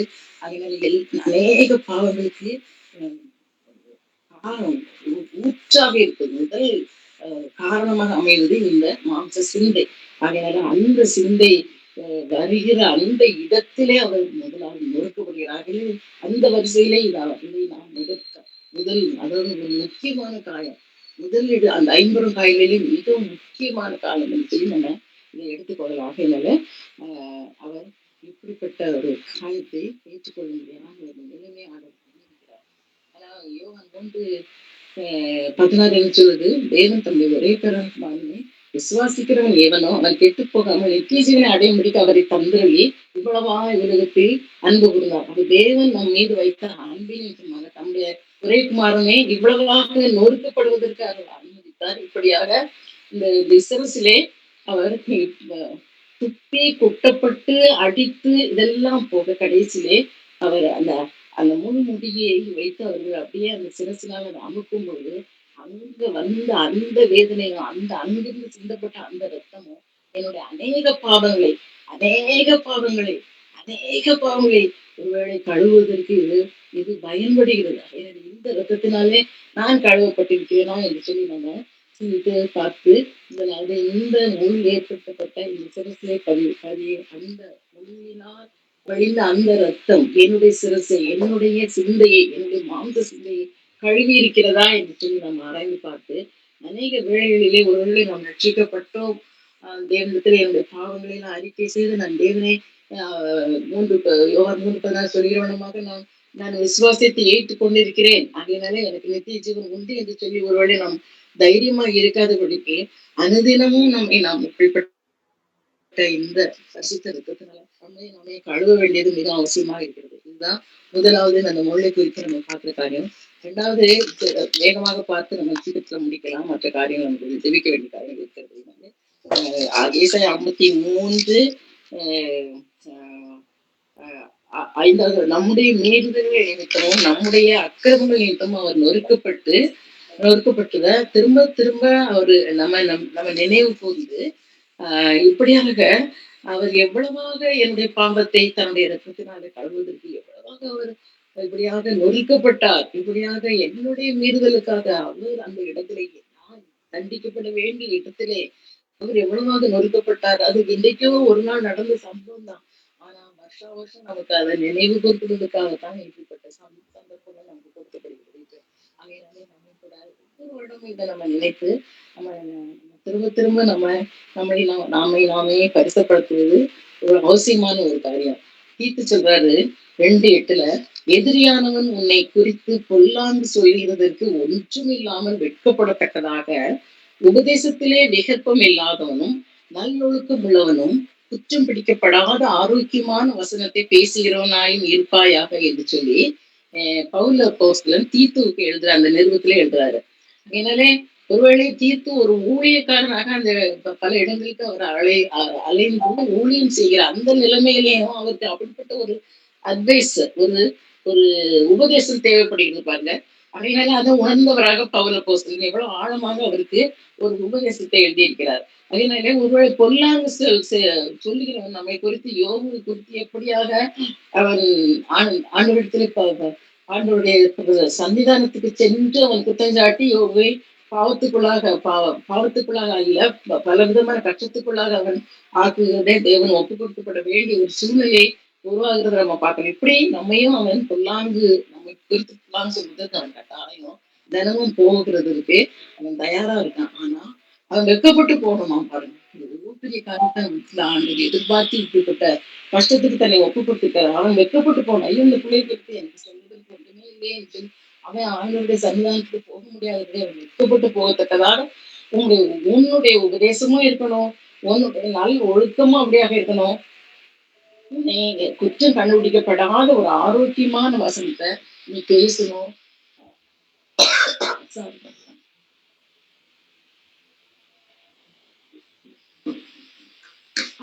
அநேக பாவங்களுக்கு காரணம் ஊற்றாக இருப்பது முதல் காரணமாக அமைவது இந்த மாம்ச சிந்தை. அதனால அந்த சிந்தை வருகிற அந்த இடத்திலே அவர் முதலாவது நொறுக்கப்படுகிறார்கள். அந்த வரிசையிலே இதை நாம் முதல் அதாவது ஒரு முக்கியமான காயம், முதலீடு அந்த 50 காயங்களிலே மிகவும் முக்கியமான காலம் என்று சொல்லி நம்ம இதை எடுத்துக்கொள்ளலாம். ஆகையினால அவர் இப்படிப்பட்ட ஒரு காயத்தை ஏற்றுக்கொள்ள முடியாத ஒரு நிலைமையாக இருக்கிறார். ஆனா யோவான் 3:16 சொல்லுது, தேவன் தம்முடைய ஒரே பேரான விசுவாசிக்கிறவன் எவனோ அவன் கெட்டு போகாமல் நித்திய ஜீவனை அடையும்படிக்கு அவரை தந்தருளி இவ்வளவா உலகத்தில் அன்பு கூர்ந்தார். அது தேவன் நம் மீது வைத்த அன்பின் நிமித்தமாக தம்முடைய ஒரே குமாரனை இவ்வளவாக நொறுக்கப்படுவதற்கு அவர் அனுமதித்தார். இப்படியாக இந்த சிரசிலே அவர் துப்பி குட்டப்பட்டு அடித்து இதெல்லாம் போக கடைசியிலே அவர் அந்த அந்த முன்முடியை வைத்து அவர்கள் அப்படியே அந்த சிரசினால் அதை அமுக்கும் பொழுது அங்க வந்த அந்த வேதனையும் அந்த அங்கிருந்து சிந்தப்பட்ட அந்த ரத்தமும் என்னுடைய அநேக பாவங்களை அநேக பாவங்களை அநேக பாவங்களை ஒருவேளை கழுவுவதற்கு இது பயன்படுகிறது. இந்த ரத்தத்தினாலே நான் கழுவப்பட்டிருக்கிறேனா என்று சொல்லி நம்ம சிந்தித்து பார்த்து இந்த முள் ஏற்படுத்தப்பட்ட இந்த சிரசிலே அந்த முள்ளினால் வழிந்த அந்த ரத்தம் என்னுடைய சிரசை, என்னுடைய சிந்தையை, என்னுடைய மாம்ச சிந்தையை கழுவி இருக்கிறதா என்று சொல்லி நம்ம ஆராய்ந்து பார்த்து அநேக வேளைகளிலே ஒருவேளை நாம் ரட்சிக்கப்பட்டோம், தேவனிடத்தில் என்னுடைய பாவங்களை நான் அறிக்கை செய்து நான் தேவனை யோவான் 3:16 சொல்கிறவனமாக நான் விசுவாசத்தை ஏற்றுக் கொண்டிருக்கிறேன், அதனால எனக்கு நித்திய ஜீவன் உண்டு என்று சொல்லி ஒருவேளை நாம் தைரியமா இருக்காதபடிக்கு அனுதினமும் நாம் இப்படிப்பட்ட இந்த பரிசுத்த ரத்தத்தினால நம்மை கழுவ வேண்டியது மிக அவசியமாக இருக்கிறது. இதுதான் முதலாவது அந்த முல்லை குறித்து நம்ம பார்க்கிற காரியம். 2வது வேகமாக பார்த்து நம்ம சீக்கிரத்துல முடிக்கலாம். மற்ற காரியங்கள் நமக்கு ஜெபிக்க வேண்டிய காரியங்கள் இருக்கிறது. ஏசாயா 53 5வது நம்முடைய மீறுதல்கள் நிமித்தமும் நம்முடைய அக்கிரமங்கள் நிமித்தமும் அவர் நொறுக்கப்பட்டத திரும்ப திரும்ப அவரு நம்ம நினைவு கூர்ந்து இப்படியாக அவர் எவ்வளவாக என்னுடைய பாவத்தை தன்னுடைய ரத்தத்தினாலே கழுவுவதற்கு எவ்வளவாக அவர் இப்படியாக நொறுக்கப்பட்டார், இப்படியாக என்னுடைய மீறுதலுக்காக அவர் அந்த இடத்திலே நான் தண்டிக்கப்பட வேண்டிய இடத்திலே அவர் எவ்வளவாக நொறுக்கப்பட்டார். அது இன்றைக்கோ ஒரு நாள் நடந்த சம்பவம் தான். ஆனா வருஷம் நமக்கு அதை நினைவு கூறுவதற்காகத்தான் இப்படிப்பட்ட சந்தர்ப்பங்கள் நமக்கு கொடுக்கப்படுகிறது. அதனாலே நம்ம கூட ஒவ்வொரு வருடமும் இதை நம்ம நினைத்து நம்ம திரும்ப திரும்ப நாமே பரிசப்படுத்துவது ஒரு அவசியமான ஒரு காரியம். தீத்து சொல்றாரு 2:8 எதிரியானவன் உன்னை குறித்து பொல்லாங்கு சொல்கிறதற்கு ஒன்றும் இல்லாமல் வெட்கப்படத்தக்கதாக உபதேசத்திலே விகற்பம் இல்லாதவனும் நல்லொழுக்கம் உள்ளவனும் குற்றம் பிடிக்கப்படாத ஆரோக்கியமான வசனத்தை பேசுகிறவனாயும் இருப்பாயாக என்று சொல்லி பவுல் அப்போஸ்தலன் தீத்துவுக்கு எழுதுற அந்த நிறுவத்திலே எழுதுறாரு. அதனாலே ஒருவேளை தீத்து ஒரு ஊழியக்காரனாக அந்த பல இடங்களுக்கு அவர் அலைந்து ஊழியம் செய்கிற அந்த நிலைமையிலேயும் அவருக்கு அப்படிப்பட்ட ஒரு அட்வைஸ், ஒரு ஒரு உபதேசம் தேவைப்படுகிறது பாருங்க. அதனால அதை உணர்ந்தவராக பவுல் அப்போஸ்தலன் எவ்வளவு ஆழமாக அவருக்கு ஒரு உபதேசத்தை எழுதியிருக்கிறார். அதனால ஒருவேளை பொல்லாங்கு சொல்லுகிறவன் நம்மை குறித்து யோபு குறித்து எப்படியாக அவன் ஆண்டவரிடத்துல ஆண்டவருடைய சன்னிதானத்துக்கு சென்று அவன் குற்றஞ்சாட்டி யோபை பாவத்துக்குள்ளாக அல்ல பல விதமான கஷ்டத்துக்குள்ளாக அவன் ஆக்குகிறதே தேவன் ஒப்பு கொடுக்கப்பட வேண்டிய ஒரு சூழ்நிலை உருவாகுறத நம்ம பார்க்கணும். இப்படி நம்மையும் அவன் பொல்லாங்கு நம்ம குறித்து பொல்லாங்கு சொல்றதுக்கு அவன் கட்டாயம் தினமும் போகிறதுக்கு அவன் தயாரா இருக்கான். ஆனா அவன் வெட்கப்பட்டு போகணுமா பாருங்க. இது எவ்வளவு பெரிய காரியத்தை வீட்டுல ஆண்டு எதிர்பார்த்து இப்படிப்பட்ட கஷ்டத்துக்கு தன்னை ஒப்பு கொடுத்துட்டாரு. அவன் வெட்கப்பட்டு போனான். ஐயோ இந்த பிள்ளையை பற்றி எனக்கு சொல்றதுக்கு ஒன்றுமே இல்லையேன்னு சொல்லி அவன் ஆண்டவருடைய சன்னிதானத்துக்கு போக முடியாதபடி அவன் வெட்கப்பட்டு போகத்தக்கதாக உன்னுடைய உபதேசமும் இருக்கணும், உன்னுடைய நல்ல ஒழுக்கமும் அப்படியாக இருக்கணும். நீ குற்றம் கண்டுபிடிக்கப்படாத ஒரு ஆரோக்கியமான வசனத்தை நீ பேசணும்.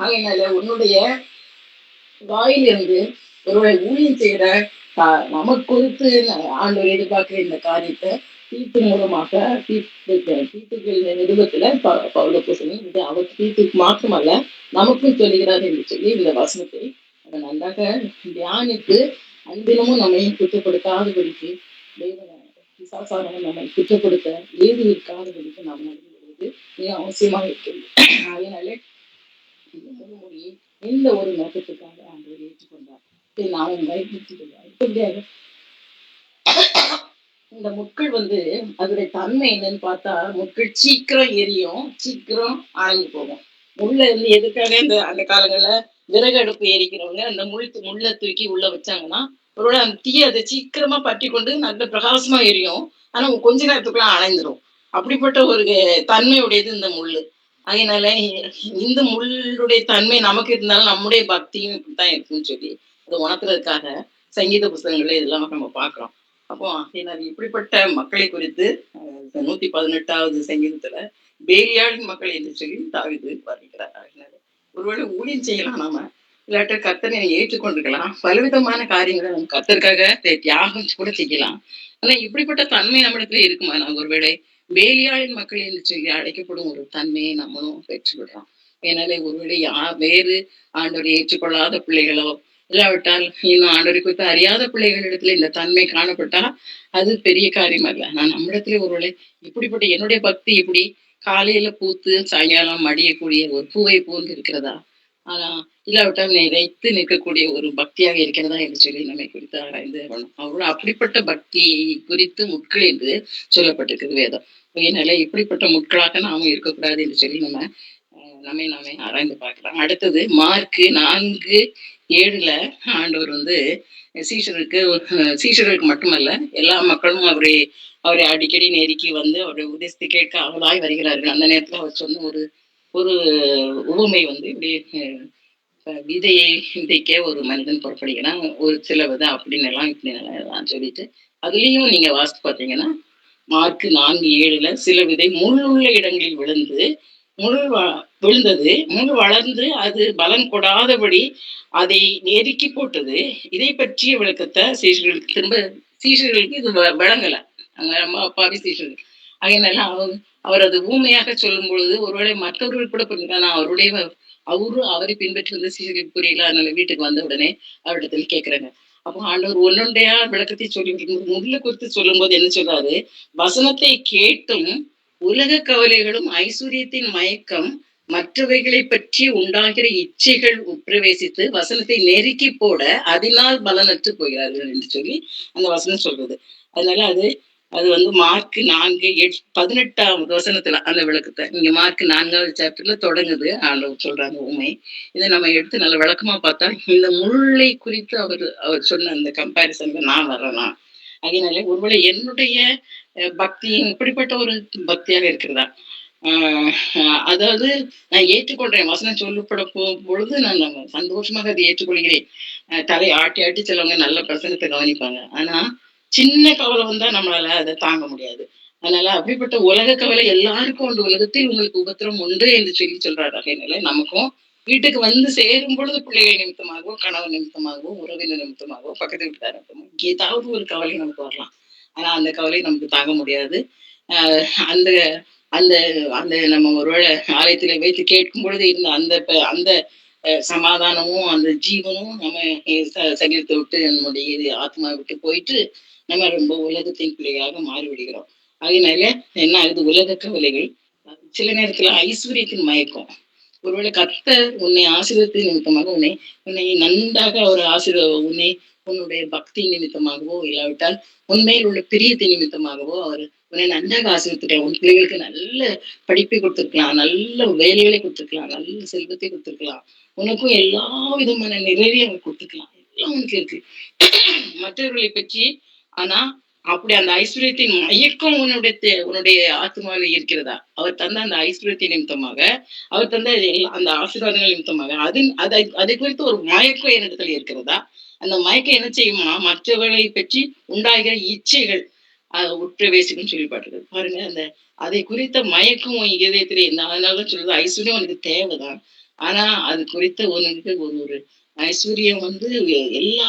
அதனால உன்னுடைய வாயிலிருந்து ஒருவரை ஊழியம் செய்கிற நமக்கு குறித்து ஆண்டவர் எதிர்பார்க்கிற இந்த காரியத்தை தீர்த்து மூலமாக தீர்த்துகள் நிருபத்துல பவுலப்போஸ்தலன் இது அவர் தீர்த்துக்கு மாத்திரமல்ல நமக்கும் சொல்லுகிறார் என்று சொல்லி இந்த வசனத்தை நன்றாக தியானித்து அன்பினமும் நம்மை குற்றப்படுத்தாதபடிக்கு பிசாசானவன் நம்மை குற்றப்படுத்த ஏது இருக்காதபடிக்கு நாம் நடந்து வருவது மிக அவசியமாக இருக்கிறது. அதனால இந்த முன்மொழியை இந்த ஒரு நோக்கத்துக்காக ஆண்டவர் ஏற்றுக்கொண்டார். நாமும் பயன்படுத்திக் கொள்வார். இப்படியாக இந்த முட்கள் அதோடைய தன்மை என்னன்னு பார்த்தா, முட்கள் சீக்கிரம் எரியும், சீக்கிரம் ஆகி போகும். முள்ள எதுக்காக அந்த காலங்கள்ல விறகு அடுப்பு எரிக்கிறவங்க அந்த முள்ள தூக்கி உள்ள வச்சாங்கன்னா ஒருவேளை அந்த தீ அதை சீக்கிரமா பற்றி கொண்டு நல்ல பிரகாசமா எரியும். ஆனா கொஞ்ச நேரத்துக்குள்ள அணைந்துரும். அப்படிப்பட்ட ஒரு தன்மையுடையது இந்த முள்ளு. அதனால இந்த முள்ளுடைய தன்மை நமக்கு இருந்தாலும் நம்முடைய பக்தியும் இப்படித்தான் இருக்குன்னு சொல்லி அதை உணர்த்துறதுக்காக சங்கீத புஸ்தகங்கள்ல இதெல்லாம் நம்ம பார்க்கிறோம். அப்போ இப்படிப்பட்ட மக்களை குறித்து 118வது சங்கீதத்துல பேலியாளின் மக்கள் என்று சொல்லி தாவீது வர்ணிக்கிறார். ஒருவேளை ஊழியம் செய்யலாம் நாம, இல்லாட்ட கர்த்தரை ஏற்றுக்கொண்டிருக்கலாம், பலவிதமான காரியங்களை நம்ம கர்த்தருக்காக தியாகம் கூட செய்யலாம். ஆனா இப்படிப்பட்ட தன்மை நம்மிடத்துல இருக்குமா? நாங்க ஒருவேளை வேலியாளின் மக்கள் என்று சொல்லி அழைக்கப்படும் ஒரு தன்மையை நம்மளும் பெற்றுவிடுறோம். ஏன்னாலே ஒருவேளை வேறு ஆண்டவரை ஏற்றுக்கொள்ளாத பிள்ளைகளோ இல்லாவிட்டால் இன்னும் ஆண்டவரை குறித்து அறியாத பிள்ளைகளிடத்துல இந்த தன்மை காணப்பட்டா அது பெரிய காரியம் அல்ல. நான் நம்மிடத்துல ஒருவேளை இப்படிப்பட்ட என்னுடைய பக்தி இப்படி காலையில பூத்து சாயங்காலம் மடியக்கூடிய ஒரு பூவை போன்று இருக்கிறதா, ஆனா இல்லாவிட்டால் நிறைத்து நிற்கக்கூடிய ஒரு பக்தியாக இருக்கிறதா என்று சொல்லி நம்மை குறித்து ஆராய்ந்து அவரோட அப்படிப்பட்ட பக்தியை குறித்து முட்கள் என்று சொல்லப்பட்டிருக்குது வேதம். அதனால இப்படிப்பட்ட முட்களாக நாமும் இருக்கக்கூடாது என்று சொல்லி நம்மை ஆராய்ந்து பார்க்கலாம். அடுத்தது மார்க் 4:7 ஆண்டவர் சீஷர்களுக்கு மட்டுமல்ல எல்லா மக்களும் அவரை அடிக்கடி நெருக்கி அவருடைய உபதேசத்தை கேட்க அவளாய் வருகிறார்கள். அந்த நேரத்துல அவர் சொன்ன ஒரு உவமை இப்படி விதையை விதைக்க ஒரு மனிதன் புறப்படுகிறான், ஒரு சில விதை அப்படின்னு எல்லாம் சொல்லிட்டு அதுலயும் நீங்க வாசித்து பார்த்தீங்கன்னா மார்க் 4:7 சில விதை முள்ளுள்ள இடங்களில் விழுந்தது, முள் வளர்ந்து அது பலன் கொடாதபடி அதை நெருக்கி போட்டது. இதை பற்றிய விளக்கத்தை சீஷர்களுக்கு இது விளங்கல. அங்க அம்மா அப்பாவி சீஷர்கள். அதனால அவர் அது ஊமையாக சொல்லும் பொழுது ஒருவேளை மற்றவர்கள் கூட புரிஞ்சுக்கலாம். அவரை பின்பற்றி வந்த சீஷர்களுக்கு புரியல. அதனால வீட்டுக்கு வந்த உடனே அவரிடத்துல கேட்கிறாங்க. அப்போ ஆண்டவர் ஒன்னொன்றையா விளக்கத்தை சொல்லி முள்ள குறித்து சொல்லும் போது என்ன சொல்றாரு, வசனத்தை கேட்டும் உலக கவலைகளும் ஐஸ்வர்யத்தின் மயக்கம் மற்றவைகளை பற்றி உண்டாகிற இச்சைகள் உட்பிரவேசித்து வசனத்தை நெருக்கி போட அதனால் பலனற்று போகிறார்கள் என்று சொல்லி அந்த வசனம் சொல்றது. அதனால அது மார்க் 4:18 வசனத்துல அந்த விளக்கத்தை நீங்க மார்க் 4வது சாப்டர்ல தொடங்குது. ஆண்டவர் சொல்றாங்க உண்மை. இதை நம்ம எடுத்து நல்ல விளக்கமா பார்த்தா இந்த முள்ளை குறித்து அவர் சொன்ன அந்த கம்பாரிசன்ல நான் வரலாம். அதனால ஒருவேளை என்னுடைய பக்தியும் இப்படிப்பட்ட ஒரு பக்தியாக இருக்கிறதா, அதாவது நான் ஏற்றுக்கொள்றேன். வசனம் சொல்லப்பட பொழுது நான் சந்தோஷமாக அதை ஏற்றுக்கொள்கிறேன். தலை ஆட்டி சிலவங்க நல்ல பிரசங்கத்தை கவனிப்பாங்க. ஆனா சின்ன கவலை வந்தா நம்மளால அதை தாங்க முடியாது. அதனால அப்படிப்பட்ட உலக கவலை எல்லாருக்கும் உண்டு. உலகத்தில் உங்களுக்கு உபத்திரம் உண்டு என்று சொல்றாரு. அதனால நமக்கும் வீட்டுக்கு சேரும் பொழுது பிள்ளைகள் நிமித்தமாகவோ கணவன் நிமித்தமாகவோ உறவினர் நிமித்தமாகவோ பக்கத்து வீட்டுக்கார ஏதாவது ஒரு கவலை நமக்கு வரலாம். ஆனா அந்த கவலை நமக்கு தாங்க முடியாது. அந்த அந்த அந்த நம்ம ஒருவேளை ஆலயத்துல வைத்து கேட்கும் பொழுது இருந்த அந்த சமாதானமும் அந்த ஜீவனும் நம்ம சரீரத்தை விட்டு நம்முடைய ஆத்மா விட்டு போயிட்டு நம்ம ரொம்ப உலகத்தின் பிள்ளைகளாக மாறிவிடுகிறோம். அதனால என்ன ஆகுது, உலக கவலைகள் சில நேரத்துல ஐஸ்வர்யத்தின் மயக்கம். ஒருவேளை கர்த்தர் உன்னை ஆசீர்வதித்தது நிமித்தமாக உன்னை உன்னை நன்றாக அவர் உன்னை உன்னுடைய பக்தி நிமித்தமாகவோ இல்லாவிட்டால் உண்மையில் உள்ள பிரியத்தின் நிமித்தமாகவோ அவர் உன்னை நன்றாக ஆசீர்வதிக்கலாம். உன் பிள்ளைகளுக்கு நல்ல படிப்பை கொடுத்திருக்கலாம், நல்ல வேலைகளை கொடுத்திருக்கலாம், நல்ல செல்வத்தை கொடுத்திருக்கலாம், உனக்கும் எல்லா விதமான நிறைவையும் அவர் கொடுத்திருக்கலாம். எல்லாம் உனக்கு இருக்கு மற்றவர்களை பற்றி. ஆனா அப்படி அந்த ஐஸ்வர்யத்தின் மயக்கம் உன்னுடைய ஆத்மாவில் இருக்கிறதா? அவர் தந்த அந்த ஐஸ்வர்யத்தின் நிமித்தமாக, அவர் தந்த அந்த ஆசீர்வாதங்கள் நிமித்தமாக அதை குறித்து ஒரு மயக்கம் என்னிடத்துல இருக்கிறதா? அந்த மயக்கம் என்ன செய்யுமா? மற்றவர்களை பற்றி உண்டாகிற இச்சைகள் உட்பிரவேசிக்கும் சொல்லி பாட்டுருக்கு பாருங்க. அதை குறித்த மயக்கம் உன் இதயத்துல என்ன? அதனாலதான் சொல்றது ஐஸ்வர்யம் உனக்கு தேவைதான். ஆனா அது குறித்த உனக்கு ஒரு ஐஸ்வர்யம் எல்லா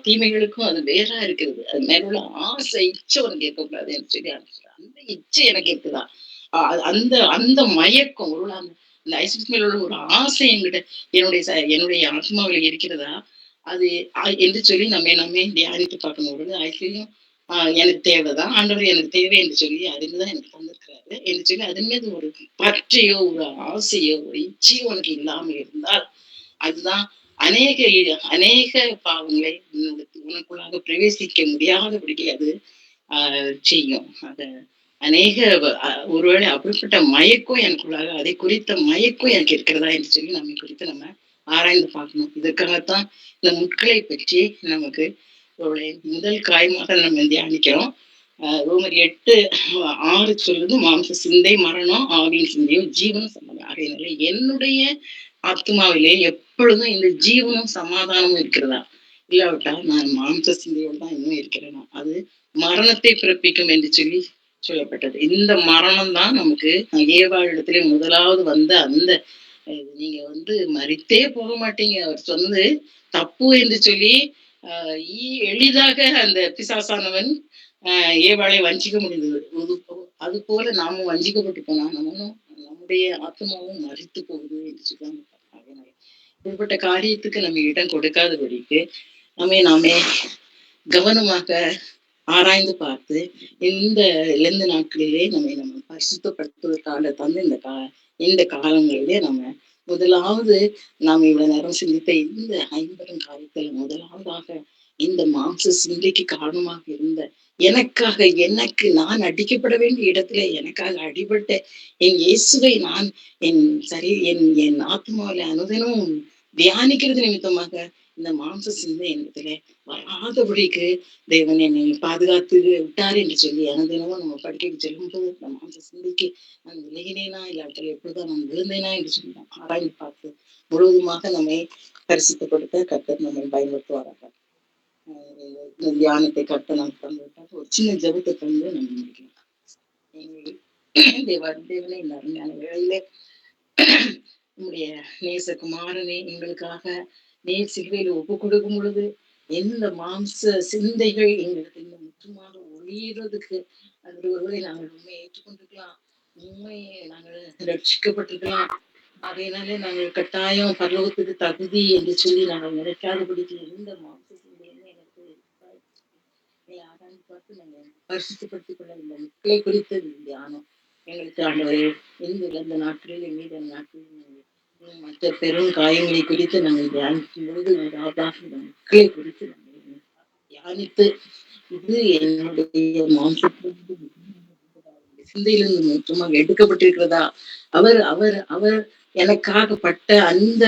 தீமைகளுக்கும் அது வேறா இருக்கிறது. அது மேல உள்ள ஆசை இச்சை உனக்கு இருக்கக்கூடாதுன்னு சொல்லி அந்த இச்சை எனக்கு இருக்குதா? அந்த அந்த மயக்கம் ஒரு அந்த ஐஸ்வர்யம் மேல உள்ள ஒரு ஆசை என்கிட்ட என்னுடைய ஆத்மாவில் இருக்கிறதா? அது என்று சொல்லி நம்ம தியானித்து பார்க்கணும். ஒரு ஐஸ்வர்யம் எனக்கு தேவைதான், ஆண்டவர் எனக்கு தேவை என்று சொல்லி அதுதான் எனக்கு தந்திருக்கிறாரு என்று சொல்லி அதன் மீது ஒரு பற்றையோ ஒரு ஆசையோ ஒரு இச்சையோ உனக்கு இல்லாமல் இருந்தால் அதுதான் அநேக பாவங்களை உனக்குள்ளாக பிரவேசிக்க முடியாதபடிக்கு அது செய்யும். அத அநேக ஒருவேளை அப்படிப்பட்ட மயக்கம் எனக்குள்ளாக அதை குறித்த மயக்கம் எனக்கு இருக்கிறதா என்று சொல்லி நம்மை குறித்து நம்ம ஆராய்ந்து பார்க்கணும். இதற்காகத்தான் இந்த முட்களை பற்றி நமக்கு முதல் காயமாக நம்ம தியானிக்கிறோம். ரோமர் 8:6 சொல்லுது, மாம்ச சிந்தை மரணம், ஆவியின் சிந்தையோ ஜீவனும் சமாதானம். ஆகையினால என்னுடைய ஆத்மாவிலே எப்பொழுதும் இந்த ஜீவனும் சமாதானமும் இருக்கிறதா? இல்லாவிட்டால் நான் மாம்ச சிந்தையோடு தான் இன்னும் இருக்கிறேனா? அது மரணத்தை பிறப்பிக்கும் என்று சொல்லி சொல்லப்பட்டது. இந்த மரணம் தான் நமக்கு ஏவாளிடத்திலே முதலாவது வந்த அந்த நீங்க மறித்தே போக மாட்டீங்க அவர் சொன்னது தப்பு என்று சொல்லி எளிதாக அந்த பிசாசானவன் ஏவாளை வஞ்சிக்க முடிந்தது. அது போல நாமும் வஞ்சிக்கப்பட்டு போனா நம்முடைய ஆத்மாவும் மறித்து போகுது என்று சொல்லுவாங்க. இப்படிப்பட்ட காரியத்துக்கு நம்ம இடம் கொடுக்காதபடிக்கு நாமே கவனமாக ஆராய்ந்து பார்த்து இந்த இழந்த நாட்களிலே நம்ம பரிசுத்தப்படுத்துவதற்காக தந்து இந்த காலங்களிலே நம்ம முதலாவது நாம் இவ்வளவு நேரம் சிந்தித்த இந்த 50 காரியத்துல முதலாவதாக இந்த மாம்ச சிந்தைக்கு காரணமாக இருந்த எனக்கு நான் அடிக்கப்பட வேண்டிய இடத்துல எனக்காக அடிபட்ட என் இயேசுவை நான் என் ஆத்மாவில அனுதினம் தியானிக்கிறது நிமித்தமாக இந்த மாம்ச சிந்தை என்னத்துல வராதபடிக்கு தேவன் என்னை பாதுகாத்து விட்டார் என்று சொல்லி அனுதினமும் நம்ம படிக்க சொல்லும்போது இந்த மாம்ச சிந்தைக்கு நான் விலகினேனா இல்லாட்டில் எப்படிதான் நான் விழுந்தேனா என்று சொல்லி ஆராய்ந்து பார்த்து முழுவதுமாக நம்மை பரிசுத்தப்படுத்த கர்த்தர் நம்மை பயன்படுத்துவாராக. இந்த தியானத்தை கர்த்தர் நமக்கு தந்துவிட்டால் ஒரு சின்ன ஜபத்தை தந்து நம்ம முடிக்கலாம். தேவனே இந்த அருமையான வேளையிலே நம்முடைய நேசகுமாரனே எங்களுக்காக நேர் சிலுவையில் ஒப்பு கொடுக்கும் பொழுது எந்த மாம்ச சிந்தைகள் எங்களுக்கு இந்த முற்றுமாக ஒளியறதுக்கு அது ஒருவரை நாங்கள் உண்மை ஏற்றுக்கொண்டிருக்கலாம், உண்மையை நாங்கள் ரட்சிக்கப்பட்டிருக்கலாம். அதனாலே நாங்கள் கட்டாயம் பரலோகத்துக்கு தகுதி என்று சொல்லி நாங்கள் நினைக்காதபடிக்கு எந்த மாம்ச சிந்தையுமே எனக்கு ஆராய்ந்து பார்த்து நாங்கள் பரிசுத்தப்படுத்திக் கொள்ள இந்த மக்களை குறித்த தியானம் எங்களுக்கு ஆண்டவரே இந்த இழந்த நாட்களில் மீத நாட்களில் மற்ற பெரும் காயங்களை குறித்து நாங்கள் தியானிக்கும் பொழுது இந்த மக்களை குறித்து நாங்கள் தியானித்து இது என்னுடைய மாம்சத்திலிருந்து சிந்தையிலிருந்து மொத்தமாக எடுக்கப்பட்டிருக்கிறதா? அவர் அவர் அவர் எனக்காக பட்ட அந்த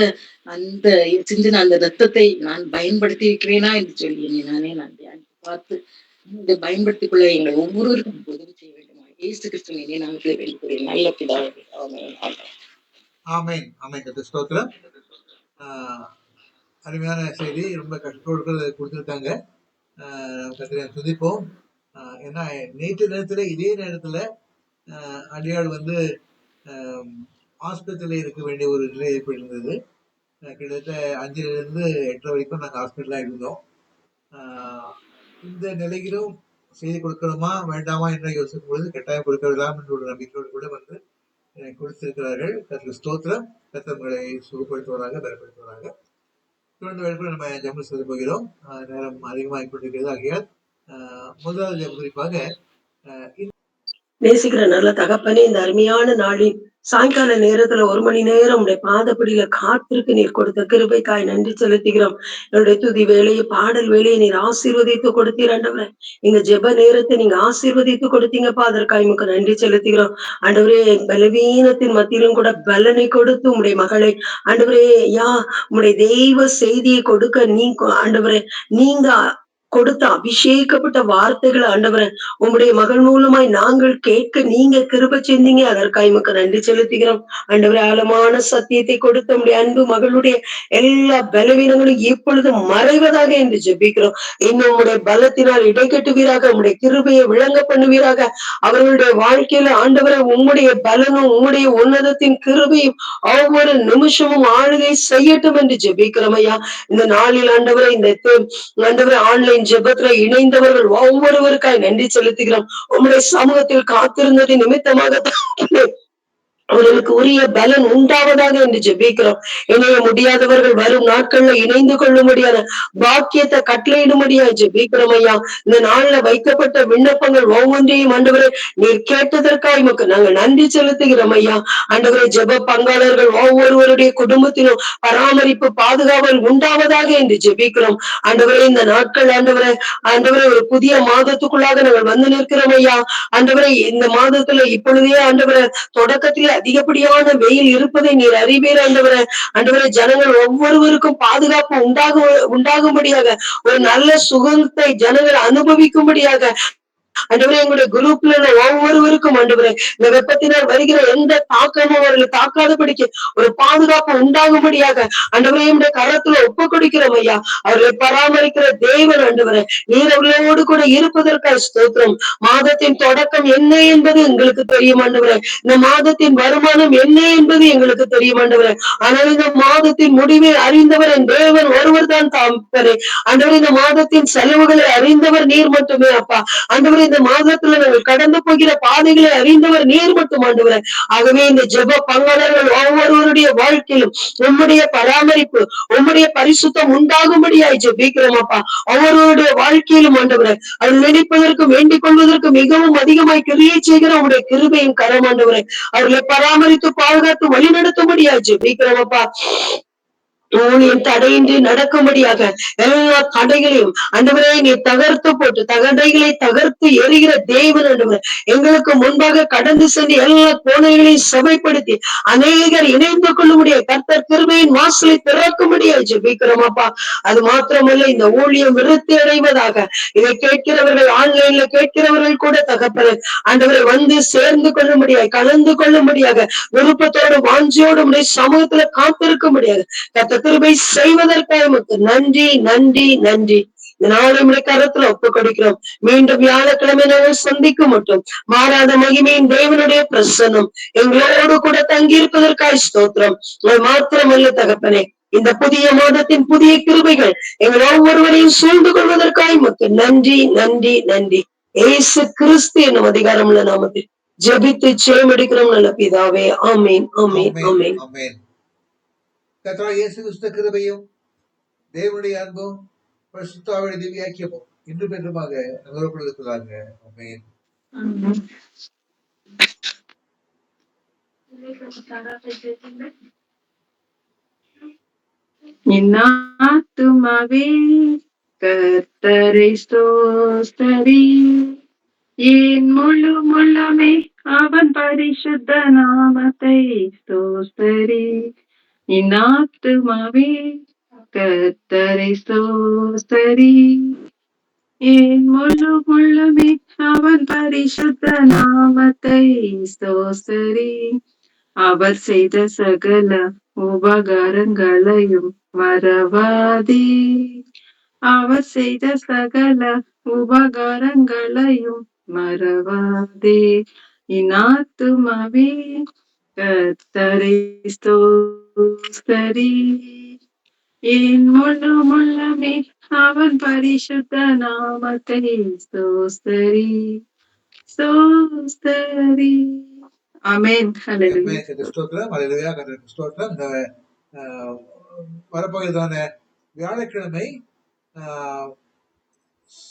அந்த சிந்தின அந்த ரத்தத்தை நான் பயன்படுத்தி இருக்கிறேனா என்று சொல்லி நான் தியானித்து பார்த்து இதை பயன்படுத்திக் கொள்ள எங்கள் ஒவ்வொருவருக்கும் உதவி செய்ய வேண்டுமா? இயேசு கிறிஸ்துவின் நாமத்திலே வேண்டிக் நல்ல பிதாவே. ஆமென். ஆமென். ஆமென். ஸ்தோத்திரம். அருமையான செய்தி, ரொம்ப கஷ்டத்தோடு கொடுத்துருக்காங்க. கர்த்தரை துதிப்போம். ஏன்னா நேற்று நேரத்துல இதே நேரத்துல அடியாள் ஆஸ்பத்திரியில இருக்க வேண்டிய ஒரு நிலை ஏற்பட்டிருந்தது. கிட்டத்தட்ட 5லிருந்து 8 வரைக்கும் நாங்கள் ஹாஸ்பிட்டலா இருந்தோம். இந்த நிலையிலும் செய்தி கொடுக்கணுமா வேண்டாமா என்று யோசிக்கும் பொழுது கட்டாயம் கொடுக்க வேண்டாம் என்ற ஒரு நம்பிக்கையோடு கூட கொடுத்திருக்கிறார்கள். கர்த்தருக்கு ஸ்தோத்திரம். கர்த்தர் உங்களை சுகப்படுத்துவதாக பலப்படுத்துவதாக. தொடர்ந்து வேலைக்குள் நம்ம ஜெபம் செய்து போகிறோம். நேரம் அதிகமாக கொண்டிருக்கிறது. ஆகையால் முதலாவது குறிப்பாக நேசிக்கிற நல்ல தகப்பனே, இந்த அருமையான நாளில் சாயங்கால நேரத்துல 1 மணி நேரம் உடைய பாதப்படியில காத்திருக்கு நீர் கொடுத்த கிருபைக்காய் நன்றி செலுத்துகிறோம். என்னுடைய துதி வேலையை பாடல் வேலையை நீர் ஆசீர்வதித்து கொடுத்தீர் ஆண்டவரே. எங்க ஜெப நேரத்தை நீங்க ஆசீர்வதித்து கொடுத்தீங்கப்பா. அதற்காக உமக்கு நன்றி செலுத்துகிறோம். ஆண்டவரே, பலவீனத்தின் மத்தியிலும் கூட பலனை கொடுத்து உம்முடைய மகளை ஆண்டவரே ஐயா, உம்முடைய தெய்வ செய்தியை கொடுக்க ஆண்டவரே நீங்க கொடுத்த அபிஷேகப்பட்ட வார்த்தைகளை ஆண்டவரே உம்முடைய மகள் மூலமாய் நாங்கள் கேட்க நீங்க கிருபை செஞ்சீங்க. அதற்காக உமக்கு நன்றி செலுத்துகிறோம். ஆண்டவரே, ஆழமான சத்தியத்தை கொடுத்த உம்முடைய அன்பு மகளுடைய எல்லா பலவீனங்களும் இப்பொழுது மறைவதாக என்று ஜெபிக்கிறோம். இன்னும் உம்முடைய பலத்தினால் இடைக்கட்டுவீராக, உம்முடைய கிருபையை விளங்க பண்ணுவீராக. அவர்களுடைய வாழ்க்கையில ஆண்டவரே உம்முடைய பலனும் உம்முடைய உன்னதத்தின் கிருபையும் ஒவ்வொரு நிமிஷமும் ஆளுகை செய்யட்டும் என்று ஜெபிக்கிறோம் ஐயா. இந்த நாளில் ஆண்டவரே ஆண்டவரே ஆன்லைன் ஜெபத்துல இணைந்தவர்கள் ஒவ்வொருவருக்காய் நன்றி செலுத்துகிறோம். உம்முடைய சமூகத்தில் காத்திருந்தது நிமித்தமாக அவர்களுக்கு உரிய பலன் உண்டாவதாக என்று ஜெபிக்கிறோம். இணைய முடியாதவர்கள் வரும் நாட்கள்ல இணைந்து கொள்ளும்படியான பாக்கியத்தை கட்டளையிடும்படியா ஜெபிக்கிறோம் ஐயா. இந்த நாள்ல வைக்கப்பட்ட விண்ணப்பங்கள் ஒவ்வொன்றையும் ஆண்டவரே நீர் கேட்டதற்காக உமக்கு நாங்க நன்றி செலுத்துகிறோம் ஐயா. ஆண்டவரே, ஜெப பங்காளர்கள் ஒவ்வொருவருடைய குடும்பத்திலும் பராமரிப்பு பாதுகாவல் உண்டாவதாக என்று ஜெபிக்கிறோம். ஆண்டவரே, இந்த நாட்கள் ஆண்டவரே ஒரு புதிய மாதத்துக்குள்ளாக நாங்கள் வந்து நிற்கிறோம் ஐயா. ஆண்டவரே, இந்த மாதத்துல இப்பொழுதே ஆண்டவரே தொடக்கத்திலே அதிகப்படியான வெயில் இருப்பதை நீர் அறிவீர் ஆண்டவரே. ஆண்டவரே, ஜனங்கள் ஒவ்வொருவருக்கும் பாதுகாப்பு உண்டாகும்படியாக ஒரு நல்ல சுகத்தை ஜனங்கள் அனுபவிக்கும்படியாக ஆண்டவரே எங்களுடைய குரூப்ல ஒவ்வொருவருக்கும் ஆண்டவரே இந்த வெப்பத்தினால் வருகிற எந்த தாக்கமும் அவர்களை தாக்காதபடிக்கு ஒரு பாதுகாப்பு உண்டாகும்படியாக ஆண்டவரே என்னுடைய கரத்துல ஒப்பு கொடுக்கிறோம் ஐயா. அவர்களை பராமரிக்கிற தேவன் ஆண்டவரே நீர் அவர்களோடு கூட இருப்பதற்காக ஸ்தோத்திரம். மாதத்தின் தொடக்கம் என்ன என்பது எங்களுக்கு தெரியும் ஆண்டவரே. இந்த மாதத்தின் வருமானம் என்ன என்பது எங்களுக்கு தெரியும் ஆண்டவரே. ஆனால் இந்த மாதத்தின் முடிவை அறிந்தவர் என் தேவன் ஒருவர் தான் தாம்பரே. ஆண்டவரே, இந்த மாதத்தின் செலவுகளை அறிந்தவர் நீர் மட்டுமே அப்பா. ஆண்டவரே, இந்த மாதத்துல நாங்கள் கடந்து போகிற பாதைகளை அறிந்தவர் நீர் மட்டும் ஆண்டவரே. ஆகவே இந்த ஜெப பங்காளர்கள் ஒவ்வொருவருடைய வாழ்க்கையிலும் உம்முடைய பராமரிப்பு உம்முடைய பரிசுத்தம் உண்டாகும்படியாய் ஜெபிக்கிறோம் அப்பா. ஒவ்வொருவருடைய வாழ்க்கையிலும் ஆண்டவரே அது நினைப்பதற்கும் வேண்டிக் கொள்வதற்கும் மிகவும் அதிகமாய் கிரியை செய்கிற உங்களுடைய கிருபையின் கரம் ஆண்டவரே அவர்களை பராமரித்து பாதுகாத்து வழிநடத்தும்படியாய் ஜெபிக்கிறோம் அப்பா. ஊழியம் தடையின்றி நடக்கும்படியாக எல்லா தடைகளையும் ஆண்டவரே நீர் தகர்த்து போட்டு தடைகளை தகர்த்து எரிகிற தேவன் ஆண்டவரே எங்களுக்கு முன்பாக கடந்து சென்று எல்லா கோணைகளையும் சபைப்படுத்தி அநேகர் இணைந்து கொள்ளும்படிய கர்த்தர் கிருபையின் வாசலை திறக்கும்படியா ஜெபிக்கிறோம் அப்பா. அது மாத்திரமல்ல, இந்த ஊழியம் விருத்தி அடைவதாக இதை கேட்கிறவர்கள் ஆன்லைன்ல கேட்கிறவர்கள் கூட தகப்பன ஆண்டவரை வந்து சேர்ந்து கொள்ளும்படியாக கலந்து கொள்ளும்படியாக விருப்பத்தோடு வாஞ்சியோடு உடைய சமூகத்துல காத்திருக்கும்படியாக கர்த்தர் கிருபை செய்வதற்காக உமக்கு நன்றி நன்றி நன்றி. நாளும் கருத்துல ஒப்பு கொடுக்கிறோம். மீண்டும் வியாழக்கிழமை நாங்கள் சந்திக்கும் மட்டும் மாறாத மகிமையின் தேவனுடைய பிரசன்னம் எங்களோடு கூட தங்கி இருப்பதற்காக ஸ்தோத்திரம். மாத்திரமல்ல தகப்பனே, இந்த புதிய மாதத்தின் புதிய கிருபைகள் எங்கள் ஒவ்வொருவரையும் சூழ்ந்து கொள்வதற்காக உமக்கு நன்றி நன்றி நன்றி. ஏசு கிறிஸ்து என்னும் அதிகாரமுள்ள நாமத்தில் ஜெபித்து ஜெயமெடுக்கிறோம் நல்ல பிதாவே. ஆமேன் ஆமேன் ஆமேன். கர்த்தராகிய இயேசு கிறிஸ்து கிருபையும் தேவனுடைய அன்பும் பரிசுத்த ஆவியுடைய திவ்ய ஐக்கியமும் இன்றும் என்றுமாக நம்மளோடு இருக்கிறாங்க. ஆமென். என் ஆத்துமாவே கர்த்தரை ஸ்தோத்திரி, என் முழு முழுமே அவன் பரிசுத்த நாமத்தை ஸ்தோத்திரி. என் ஆத்துமாவே கர்த்தரை ஸ்தோத்திரி, என் முழு முழுமே அவன் பரிசுத்த நாமத்தை ஸ்தோத்திரி. அவர் செய்த சகல உபகாரங்களையும் மறவாதே, அவர் செய்த சகல உபகாரங்களையும் மறவாதே. என் ஆத்துமாவே கர்த்தரை ஸ்தோத்திரி, என் முழு முழுமே அவன் பரிசுத்த நாமத்தை ஸ்தோத்திரி ஸ்தோத்திரி. ஆமென். ஹல்லேலூயா. ஸ்தோத்திரம். ஹல்லேலூயா. கர்த்தருக்கு ஸ்தோத்திரம். இந்த வரப்போகிறதான வியாழக்கிழமை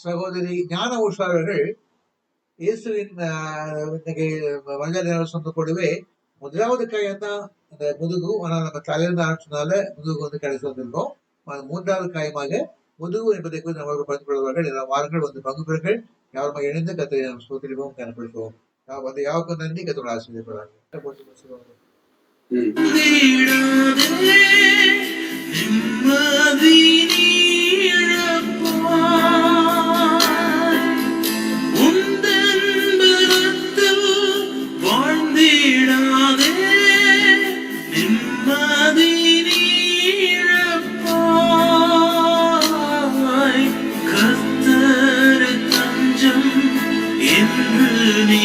சகோதரி ஞான உஷாரர்கள் இயேசுவின் இன்னைக்கு மனித சொந்த கூடவே முதலாவது காய் என்ன? அந்த முதுகு. ஆனால் நம்ம தலையிலிருந்து ஆரம்பிச்சதுனால முதுகு வந்து கடைசி வந்திருக்கோம். மூன்றாவது காயமாக முதுகு என்பதை குறித்து நம்மளுக்கு பகிர்ந்து கொள்வார்கள். எல்லா வாரங்கள் வந்து பங்கு பெறுங்கள். யாருமே இணைந்து கத்தை சோதரிவோம், கனப்படுத்துவோம். வந்து யாவுக்கும் நன்றி. கத்தோட ஆசீர்வதிப்பார்கள். தேடாதே நிம்மதி நீழப்பாய். உந்தன் பலத்தில் வாழ்ந்திடாதே நிம்மதி நீழப்பாய். கர்த்தர் தஞ்சம் என்று நீ